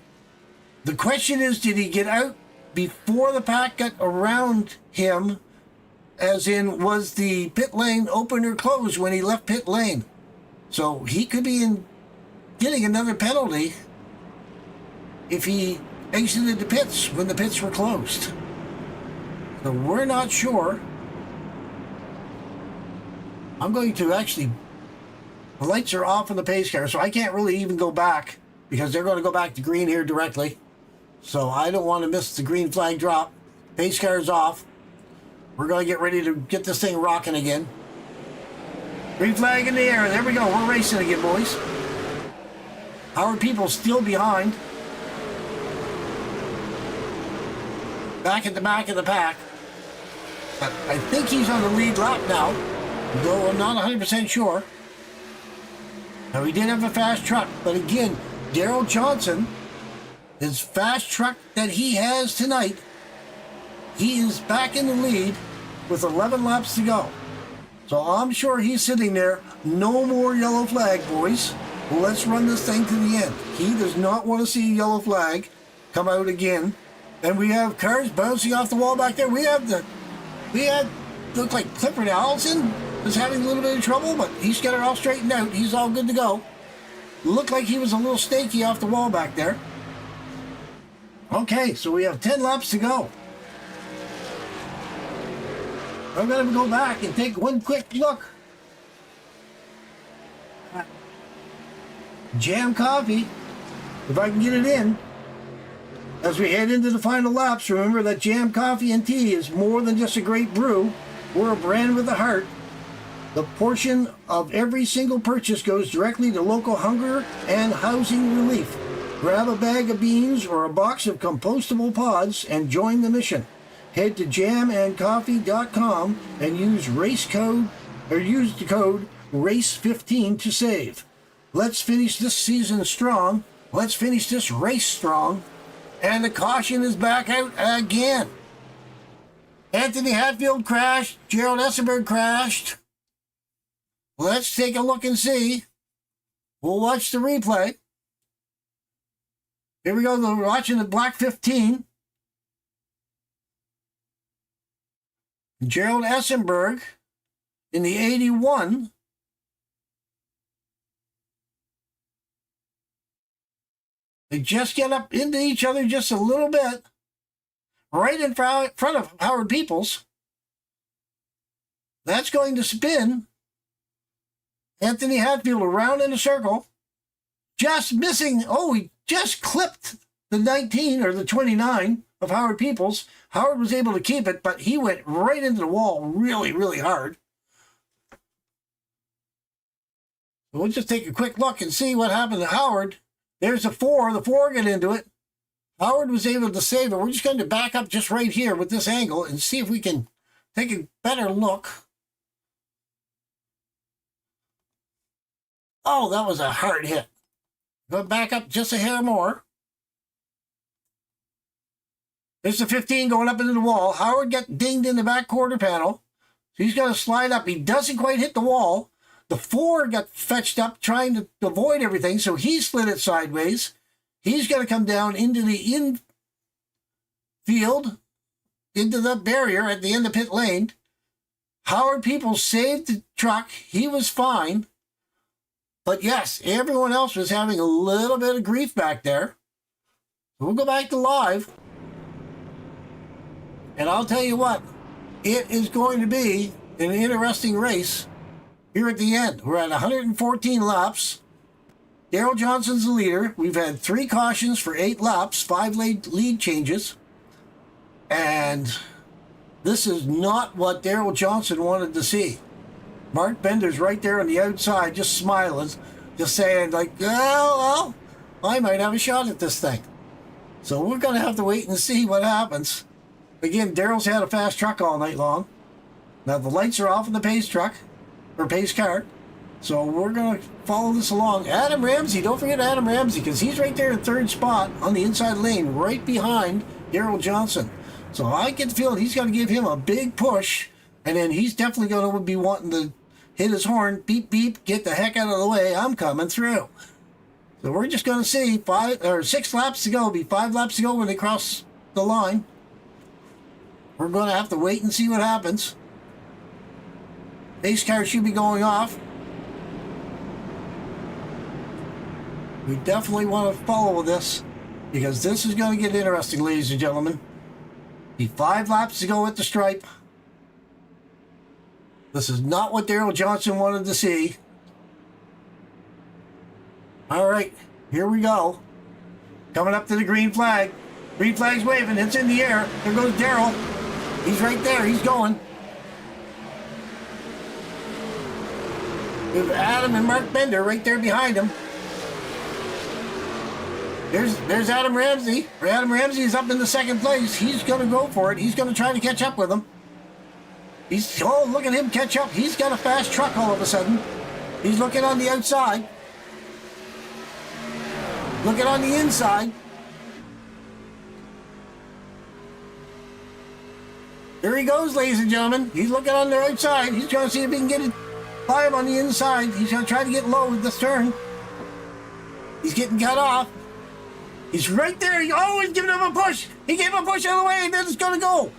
The question is, did he get out before the pack got around him? As in, was the pit lane open or closed when he left pit lane? So he could be getting another penalty if he exited the pits when the pits were closed. So we're not sure. I'm going to actually... The lights are off on the pace car, so I can't really even go back because they're going to go back to green here directly. So I don't want to miss the green flag drop. Pace car is off. We're going to get ready to get this thing rocking again. Green flag in the air. There we go. We're racing again, boys. Howard Peoples still behind. Back at the back of the pack. But I think he's on the lead lap now, though I'm not 100% sure. Now, he did have a fast truck, but again, Daryl Johnson, his fast truck that he has tonight, he is back in the lead with 11 laps to go. So I'm sure he's sitting there. No more yellow flag, boys. Let's run this thing to the end. He does not want to see a yellow flag come out again. And we have cars bouncing off the wall back there. We had looked like Clifford Allison was having a little bit of trouble, but he's got it all straightened out. He's all good to go. Looked like he was a little snaky off the wall back there. Okay, so we have 10 laps to go. I'm going to go back and take one quick look. J.A.M coffee, if I can get it in. As we head into the final laps, remember that J.A.M coffee and tea is more than just a great brew. We're a brand with a heart. The portion of every single purchase goes directly to local hunger and housing relief. Grab a bag of beans or a box of compostable pods and join the mission. Head to jamandcoffee.com and use the code RACE15 to save. Let's finish this season strong. Let's finish this race strong. And the caution is back out again. Anthony Hatfield crashed. Gerald Essenberg crashed. Let's take a look and see. We'll watch the replay. Here we go. We're watching the Black 15. Gerald Essenberg in the 81. They just get up into each other just a little bit. Right in front of Howard Peoples. That's going to spin Anthony Hatfield around in a circle. Just missing. Oh, he just clipped the 19 or the 29 of Howard Peoples. Howard was able to keep it, but he went right into the wall really, really hard. We'll just take a quick look and see what happened to Howard. There's a 4. The 4 got into it. Howard was able to save it. We're just going to back up just right here with this angle and see if we can take a better look. Oh, that was a hard hit. Go back up just a hair more. There's the 15 going up into the wall. Howard got dinged in the back quarter panel. So he's going to slide up. He doesn't quite hit the wall. The 4 got fetched up trying to avoid everything, so he slid it sideways. He's going to come down into the infield, into the barrier at the end of pit lane. Howard Peoples saved the truck. He was fine. But yes, everyone else was having a little bit of grief back there. We'll go back to live. And I'll tell you what, it is going to be an interesting race here at the end. We're at 114 laps. Darrell Johnson's the leader. We've had 3 cautions for 8 laps, 5 lead changes. And this is not what Darrell Johnson wanted to see. Mark Bender's right there on the outside, just smiling, just saying like, well, I might have a shot at this thing. So we're going to have to wait and see what happens. Again, Darrell's had a fast truck all night long. Now the lights are off in the pace truck, or pace car. So we're going to follow this along. Adam Ramsey, don't forget Adam Ramsey, because he's right there in 3rd spot on the inside lane, right behind Darrell Johnson. So I get the feeling he's going to give him a big push, and then he's definitely going to be wanting to hit his horn, beep, beep, get the heck out of the way, I'm coming through. So we're just going to see 5 or 6 laps to go. It'll be 5 laps to go when they cross the line. We're going to have to wait and see what happens. Pace car should be going off. We definitely want to follow this, because this is going to get interesting, ladies and gentlemen. Be 5 laps to go at the stripe. This is not what Darrell Johnson wanted to see. All right, here we go. Coming up to the green flag. Green flag's waving. It's in the air. There goes Darrell. He's right there. He's going. There's Adam and Mark Bender right there behind him. There's Adam Ramsey. Adam Ramsey is up in the 2nd place. He's going to go for it. He's going to try to catch up with him. Oh, look at him catch up. He's got a fast truck all of a sudden. He's looking on the outside. Looking on the inside. There he goes, ladies and gentlemen. He's looking on the outside. He's trying to see if he can get it by him on the inside. He's going to try to get low with this turn. He's getting cut off. He's right there. Oh, he's giving him a push. He gave him a push out of the way, and then it's going to go.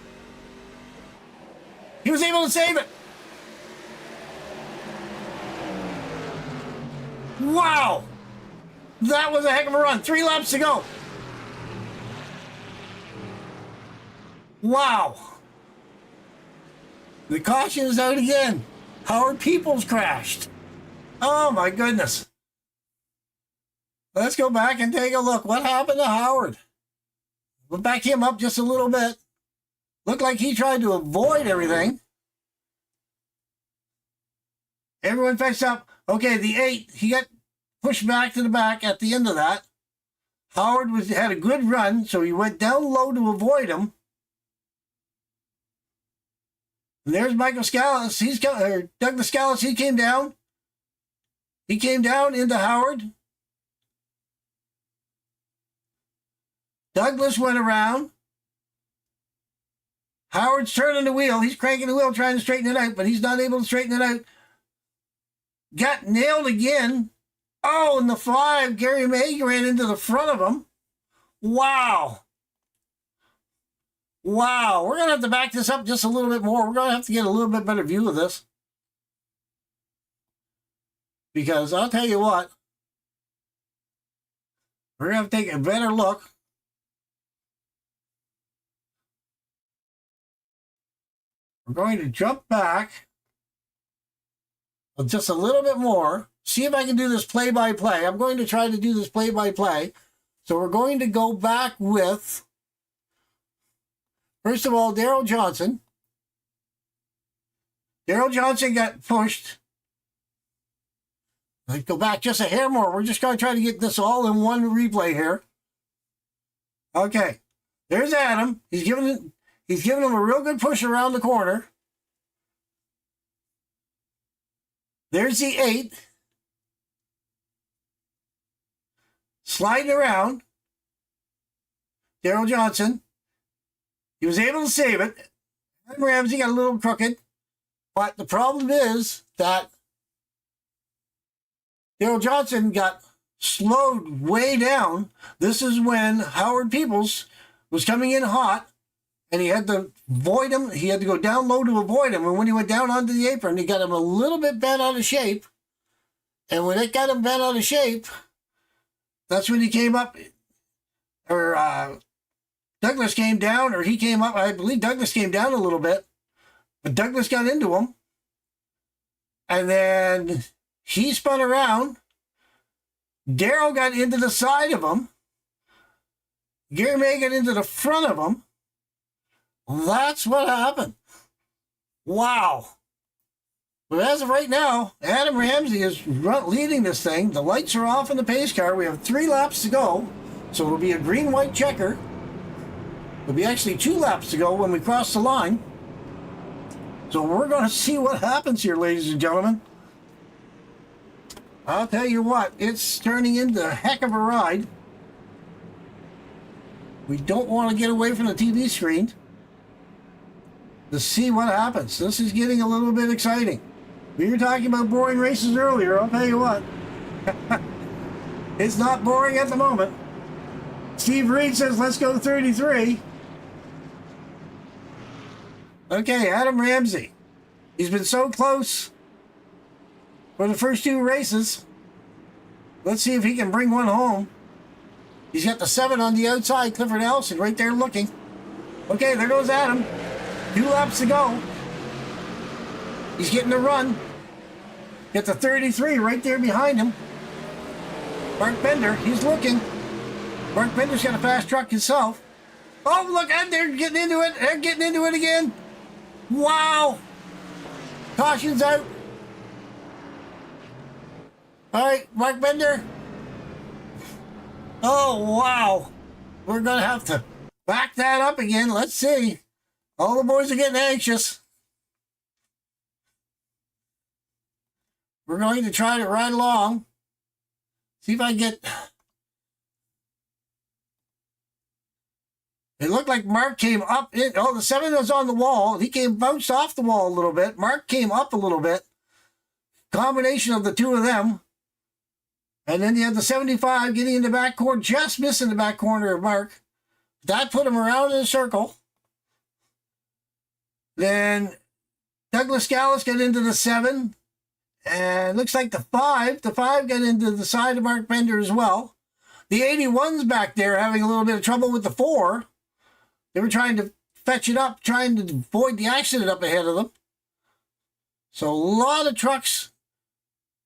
He was able to save it. Wow. That was a heck of a run. 3 laps to go. Wow. The caution is out again. Howard Peoples crashed. Oh, my goodness. Let's go back and take a look. What happened to Howard? We'll back him up just a little bit. Looked like he tried to avoid everything. Everyone fetched up. Okay, the 8, he got pushed back to the back at the end of that. Howard had a good run, so he went down low to avoid him. And there's Michael Scalise. Douglas Scalise, he came down. He came down into Howard. Douglas went around. Howard's turning the wheel. He's cranking the wheel, trying to straighten it out, but he's not able to straighten it out. Got nailed again. Oh, and the 5, Gary May ran into the front of him. Wow. Wow. We're going to have to back this up just a little bit more. We're going to have to get a little bit better view of this. Because I'll tell you what, we're going to have to take a better look. We're going to jump back just a little bit more. See if I can do this play-by-play. I'm going to try to do this play-by-play. So we're going to go back with, first of all, Darrell Johnson. Darrell Johnson got pushed. Let's go back just a hair more. We're just going to try to get this all in one replay here. Okay. There's Adam. He's giving him a real good push around the corner. There's the 8. Sliding around. Darrell Johnson. He was able to save it. Ramsey got a little crooked. But the problem is that Daryl Johnson got slowed way down. This is when Howard Peoples was coming in hot, and he had to avoid him. He had to go down low to avoid him. And when he went down onto the apron, he got him a little bit bent out of shape. And when it got him bent out of shape, that's when he came up, or Douglas came down, or he came up. I believe Douglas came down a little bit, but Douglas got into him. And then he spun around. Daryl got into the side of him. Gary May got into the front of him. That's what happened. Wow. But as of right now, Adam Ramsey is leading this thing. The lights are off in the pace car. We have 3 laps to go. So it'll be a green-white checker. It'll be actually 2 laps to go when we cross the line. So we're going to see what happens here, ladies and gentlemen. I'll tell you what, it's turning into a heck of a ride. We don't want to get away from the TV screen to see what happens. This is getting a little bit exciting. We were talking about boring races earlier. I'll tell you what. It's not boring at the moment. Steve Reed says, let's go 33. Okay, Adam Ramsey. He's been so close for the first 2 races. Let's see if he can bring one home. He's got the 7 on the outside. Clifford Allison right there looking. Okay, there goes Adam. 2 laps to go. He's getting the run. Got the 33 right there behind him. Mark Bender, he's looking. Mark Bender's got a fast truck himself. Oh, look, and they're getting into it. They're getting into it again. Wow. Caution's out. All right, Mark Bender. Oh, wow. We're going to have to back that up again. Let's see. All the boys are getting anxious. We're going to try to ride along. See if I get... It looked like Mark came up. Oh, the 7 was on the wall. He bounced off the wall a little bit. Mark came up a little bit. Combination of the 2 of them. And then you had the 75 getting in the back corner, just missing the back corner of Mark. That put him around in a circle. Then Douglas Gallus got into the 7. And looks like the 5 got into the side of Mark Bender as well. The 81's back there having a little bit of trouble with the 4. They were trying to fetch it up, trying to avoid the accident up ahead of them. So a lot of trucks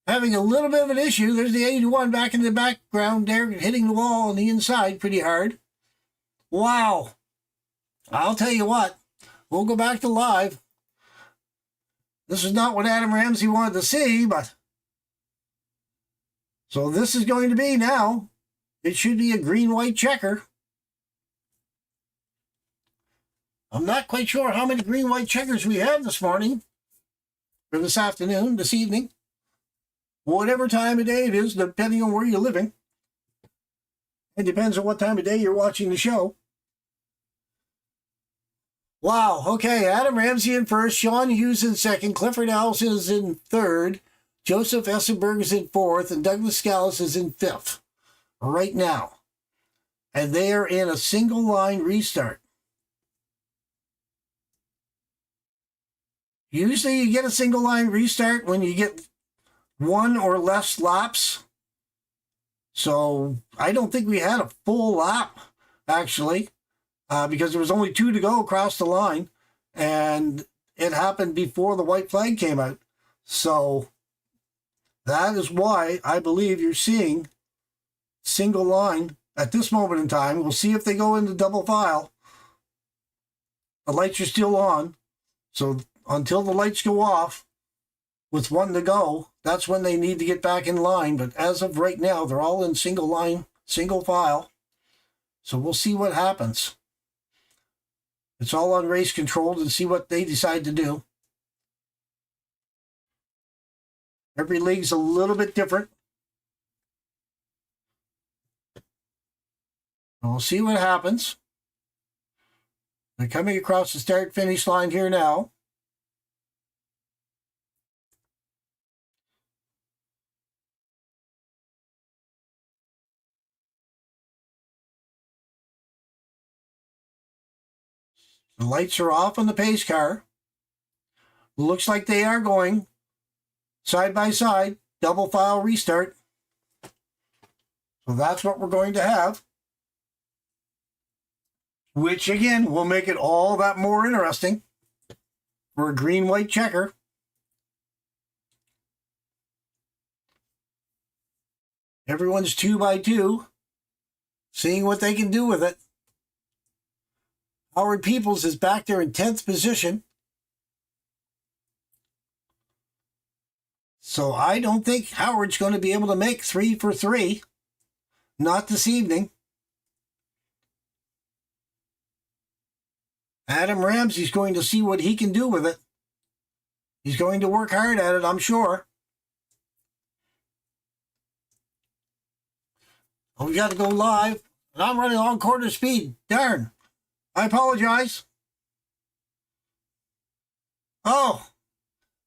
having a little bit of an issue. There's the 81 back in the background there, hitting the wall on the inside pretty hard. Wow. I'll tell you what, we'll go back to live. This is not what Adam Ramsey wanted to see, but... So this is going to be now. It should be a green-white checker. I'm not quite sure how many green-white checkers we have this morning, or this afternoon, this evening. Whatever time of day it is, depending on where you're living. It depends on what time of day you're watching the show. Wow, okay, Adam Ramsey in first, Sean Hughes in second, Clifford Allison is in third, Joseph Essenberg is in fourth, and Douglas Gallus is in fifth right now. And they are in a single line restart. Usually you get a single line restart when you get 1 or less laps. So I don't think we had a full lap, actually, because there was only 2 to go across the line. And it happened before the white flag came out. So that is why I believe you're seeing single line at this moment in time. We'll see if they go into double file. The lights are still on. So until the lights go off with 1 to go, that's when they need to get back in line. But as of right now, they're all in single line, single file. So we'll see what happens. It's all on race control to see what they decide to do. Every league's a little bit different. We'll see what happens. They're coming across the start-finish line here now. The lights are off on the pace car. Looks like they are going side by side, double file restart. So that's what we're going to have, which again will make it all that more interesting for a green-white checker. Everyone's 2 by 2, seeing what they can do with it. Howard Peoples is back there in 10th position. So I don't think Howard's going to be able to make 3 for 3. Not this evening. Adam Ramsey's going to see what he can do with it. He's going to work hard at it, I'm sure. Oh, we got to go live. And I'm running on quarter speed. Darn. I apologize. Oh,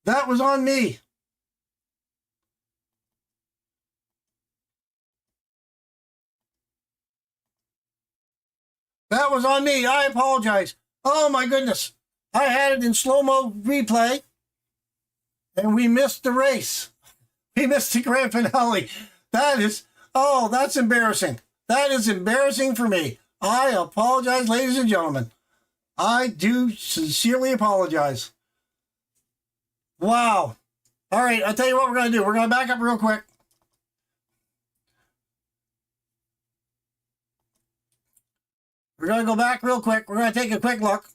that was on me. That was on me. I apologize. Oh, my goodness. I had it in slow-mo replay, and we missed the race. We missed the grand finale. That is, oh, that's embarrassing. That is embarrassing for me. I apologize, ladies and gentlemen. I do sincerely apologize. Wow. All right, I'll tell you what we're going to do. We're going to back up real quick. We're going to go back real quick. We're going to take a quick look.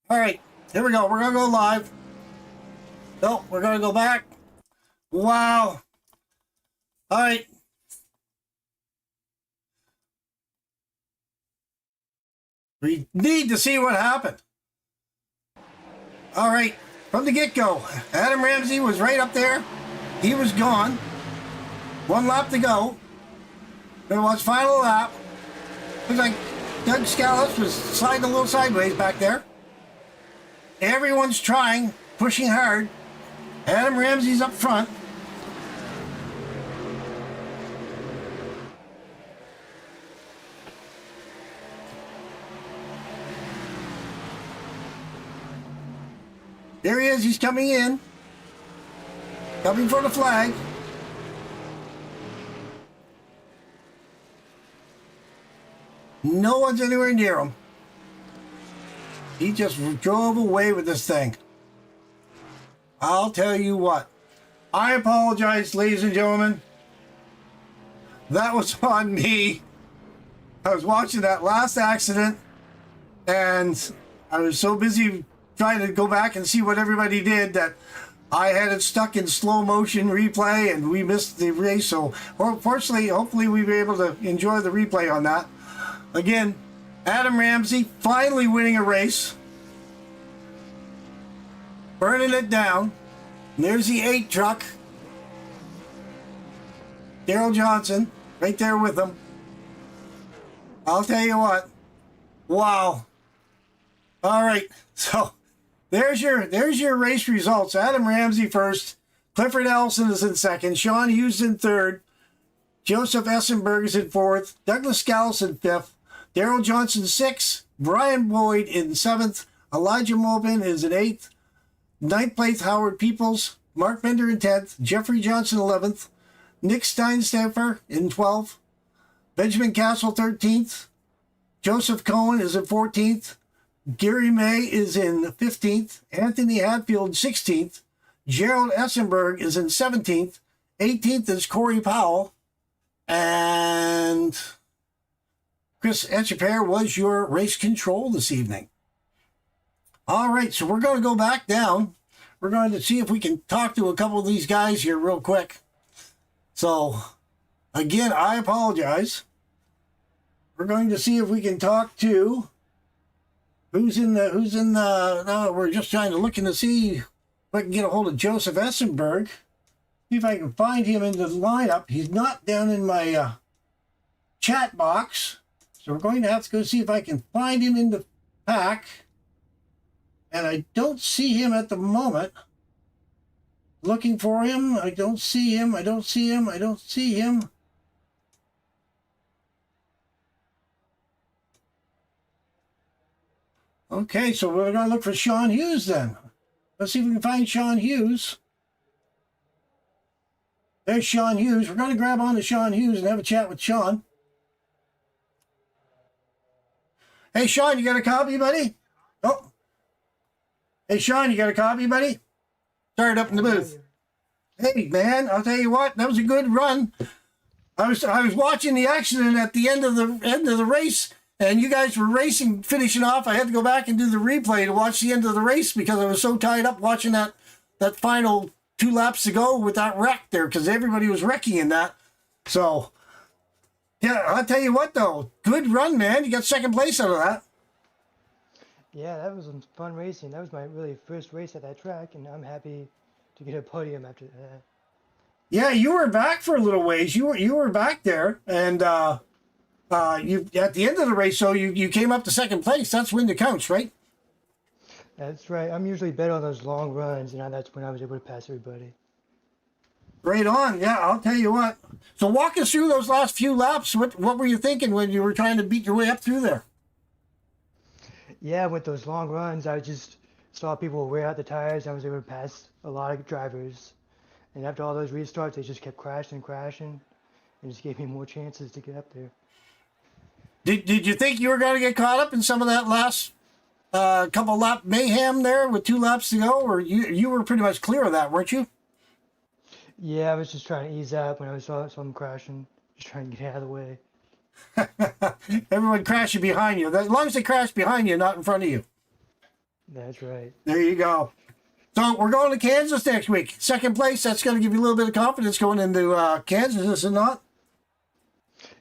All right, here we go. We're going to go live. No, we're going to go back. Wow. All right. We need to see what happened. All right, from the get-go, Adam Ramsey was right up there. He was gone. 1 lap to go. Gonna watch final lap. Looks like Doug Scallis was sliding a little sideways back there. Everyone's trying, pushing hard. Adam Ramsey's up front. There he is. He's coming in. Coming for the flag. No one's anywhere near him. He just drove away with this thing. I'll tell you what. I apologize, ladies and gentlemen. That was on me. I was watching that last accident, and I was so busy trying to go back and see what everybody did that I had it stuck in slow motion replay, and we missed the race. So fortunately, hopefully we'll be able to enjoy the replay on that. Again, Adam Ramsey finally winning a race. Burning it down. And there's the 8 truck. Daryl Johnson right there with him. I'll tell you what. Wow. All right. So there's your race results. Adam Ramsey first. Clifford Ellison is in second. Sean Hughes in third. Joseph Essenberg is in fourth. Douglas Scallis in fifth. Daryl Johnson 6th, Brian Boyd in 7th, Elijah Mobin is in 8th, 9th place Howard Peoples, Mark Bender in 10th, Jeffrey Johnson 11th, Nick Steinstaffer in 12th, Benjamin Castle 13th, Joseph Cohen is in 14th, Gary May is in 15th, Anthony Hadfield 16th, Gerald Essenberg is in 17th, 18th is Corey Powell, and Chris Etcheper was your race control this evening. All right, so we're going to go back down. We're going to see if we can talk to a couple of these guys here real quick. So, again, I apologize. We're going to see if we can talk to we're just trying to look in to see if I can get a hold of Joseph Essenberg. See if I can find him in the lineup. He's not down in my chat box. So we're going to have to go see if I can find him in the pack. And I don't see him at the moment. Looking for him. I don't see him. I don't see him. I don't see him. Okay, so we're going to look for Sean Hughes then. Let's see if we can find Sean Hughes. There's Sean Hughes. We're going to grab on to Sean Hughes and have a chat with Sean. Hey, Sean, you got a copy, buddy? Oh. Hey, Sean, you got a copy, buddy? Start up in the booth. Hey, man, I'll tell you what, that was a good run. I was watching the accident at the end of the race, and you guys were racing, finishing off. I had to go back and do the replay to watch the end of the race because I was so tied up watching that final 2 laps to go with that wreck there, because everybody was wrecking in that. So, yeah, I'll tell you what, though, good run, man. You got second place out of that. Yeah, that was fun racing. That was my really first race at that track, and I'm happy to get a podium after that. Yeah, you were back for a little ways. You were back there, and you at the end of the race, so you came up to second place. That's when it counts, right? That's right. I'm usually better on those long runs, and that's when I was able to pass everybody. Right on. Yeah, I'll tell you what. So walk us through those last few laps. What were you thinking when you were trying to beat your way up through there? Yeah, with those long runs, I just saw people wear out the tires. I was able to pass a lot of drivers. And after all those restarts, they just kept crashing, and just gave me more chances to get up there. Did you think you were going to get caught up in some of that last couple lap mayhem there with 2 laps to go, or you were pretty much clear of that, weren't you? Yeah, I was just trying to ease up when I saw someone crashing, just trying to get out of the way. Everyone crashing behind you. As long as they crash behind you, not in front of you. That's right. There you go. So we're going to Kansas next week. Second place, that's going to give you a little bit of confidence going into Kansas, is it not?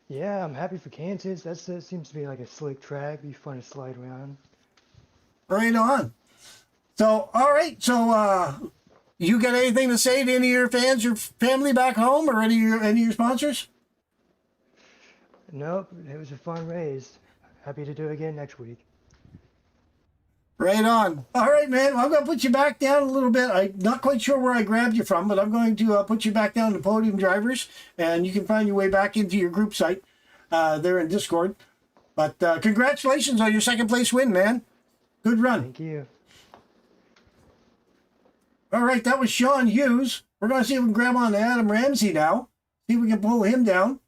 Yeah, I'm happy for Kansas. That seems to be like a slick track. Be fun to slide around. Right on. So, all right. So, you got anything to say to any of your fans, your family back home, or any of your sponsors? Nope, it was a fun race. Happy to do it again next week. Right on. All right, man. Well, I'm going to put you back down a little bit. I'm not quite sure where I grabbed you from, but I'm going to put you back down to Podium Drivers, and you can find your way back into your group site there in Discord. But congratulations on your second place win, man. Good run. Thank you. All right, that was Sean Hughes. We're going to see if we can grab on to Adam Ramsey now. See if we can pull him down.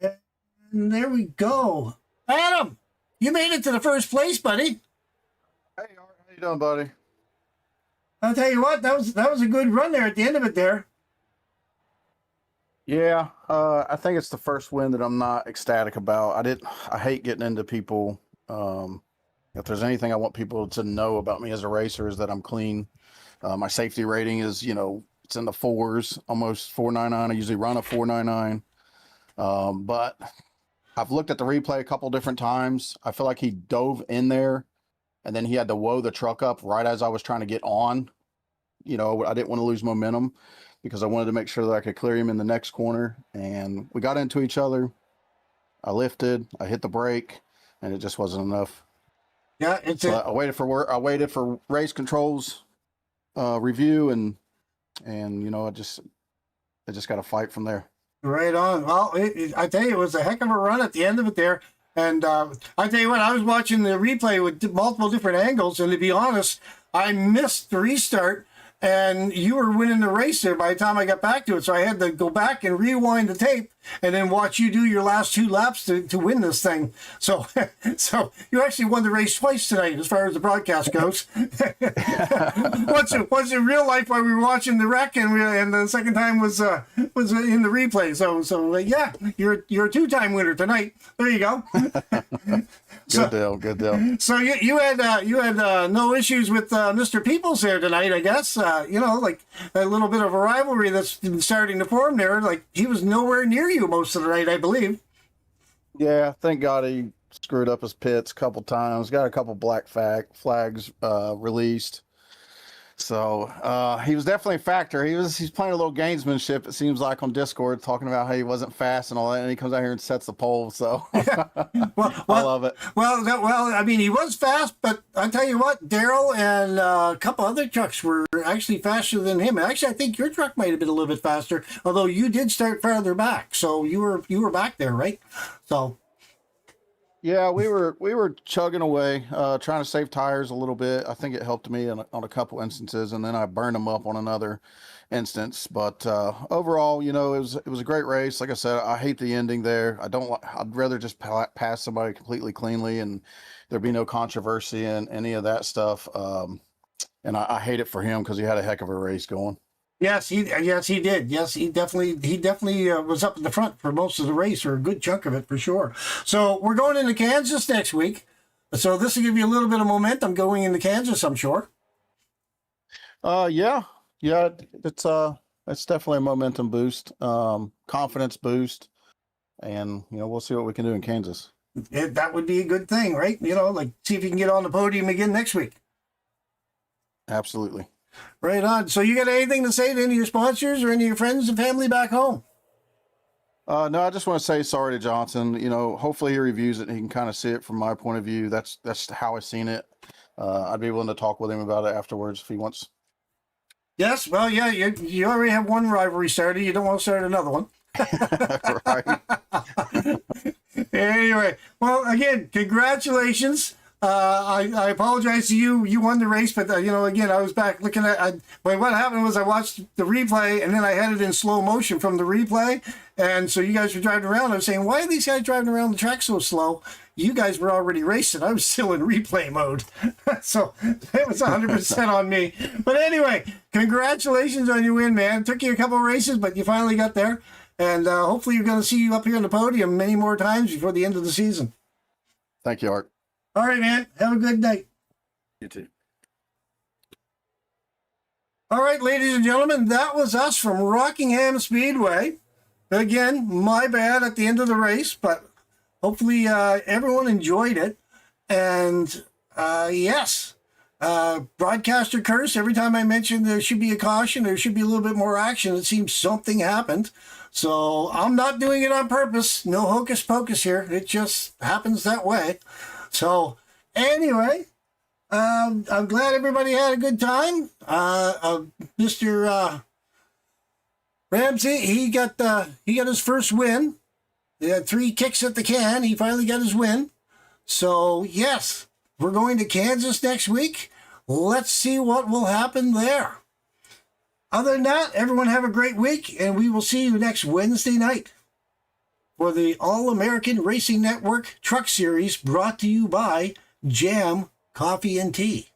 And there we go. Adam, you made it to the first place, buddy. Hey, how you doing, buddy? I'll tell you what, that was a good run there at the end of it there. Yeah, I think it's the first win that I'm not ecstatic about. I hate getting into people. If there's anything I want people to know about me as a racer is that I'm clean. My safety rating is, it's in the 4s, almost 499. I usually run a 499. But I've looked at the replay a couple different times. I feel like he dove in there and then he had to woe the truck up right as I was trying to get on. I didn't want to lose momentum because I wanted to make sure that I could clear him in the next corner. And we got into each other. I lifted, I hit the brake, and it just wasn't enough. Yeah, I waited for race controls review, and I just got to fight from there. Right on. Well, I tell you, it was a heck of a run at the end of it there. And I tell you what, I was watching the replay with multiple different angles, and to be honest, I missed the restart, and you were winning the race there by the time I got back to it. So I had to go back and rewind the tape and then watch you do your last 2 laps to win this thing. So you actually won the race twice tonight as far as the broadcast goes. once in real life while we were watching the wreck, and the second time was in the replay. So yeah, you're a 2-time winner tonight. There you go. Good deal. So you had no issues with Mr. Peoples there tonight, I guess. Like a little bit of a rivalry that's been starting to form there. Like he was nowhere near you most of the night, I believe. Yeah, thank God he screwed up his pits a couple times. Got a couple black flags released. So he was definitely a factor. He's playing a little gamesmanship, it seems like, on Discord, talking about how he wasn't fast and all that, and he comes out here and sets the pole. So yeah. I love it. Well, I mean, he was fast, but I tell you what, Daryl and a couple other trucks were actually faster than him. Actually, I think your truck might have been a little bit faster, although you did start farther back. So you were back there, right? So. Yeah, we were chugging away, trying to save tires a little bit. I think it helped me on a couple instances, and then I burned them up on another instance. But overall, it was a great race. Like I said, I hate the ending there. I'd rather just pass somebody completely cleanly, and there be no controversy and any of that stuff. And I hate it for him because he had a heck of a race going. Yes, he did. Yes, he definitely was up in the front for most of the race, or a good chunk of it for sure. So we're going into Kansas next week. So this will give you a little bit of momentum going into Kansas, I'm sure. Yeah, it's definitely a momentum boost, confidence boost, and we'll see what we can do in Kansas. That would be a good thing, right? Like see if you can get on the podium again next week. Absolutely. Right on. So you got anything to say to any of your sponsors or any of your friends and family back home? No, I just want to say sorry to Johnson. Hopefully he reviews it and he can kind of see it from my point of view. That's how I've seen it. I'd be willing to talk with him about it afterwards if he wants. Yes. Well, yeah, you already have one rivalry started. You don't want to start another one. Right. Anyway, well, again, congratulations. I apologize to you. You won the race, but again, I was back looking at. What happened was I watched the replay, and then I had it in slow motion from the replay, and so you guys were driving around. I was saying, why are these guys driving around the track so slow? You guys were already racing. I was still in replay mode, so it was 100% on me. But anyway, congratulations on your win, man. It took you a couple of races, but you finally got there, and hopefully you're going to see you up here on the podium many more times before the end of the season. Thank you, Art. All right, man. Have a good night. You too. All right, ladies and gentlemen, that was us from Rockingham Speedway. Again, my bad at the end of the race, but hopefully everyone enjoyed it. And yes, broadcaster curse. Every time I mention there should be a caution, there should be a little bit more action, it seems something happened. So I'm not doing it on purpose. No hocus pocus here. It just happens that way. So anyway, I'm glad everybody had a good time. Mr. Ramsey, he got his first win. He had 3 kicks at the can. He finally got his win. So yes, we're going to Kansas next week. Let's see what will happen there. Other than that, everyone have a great week, and we will see you next Wednesday night for the All-American Racing Network Truck Series, brought to you by J.A.M Coffee and Tea.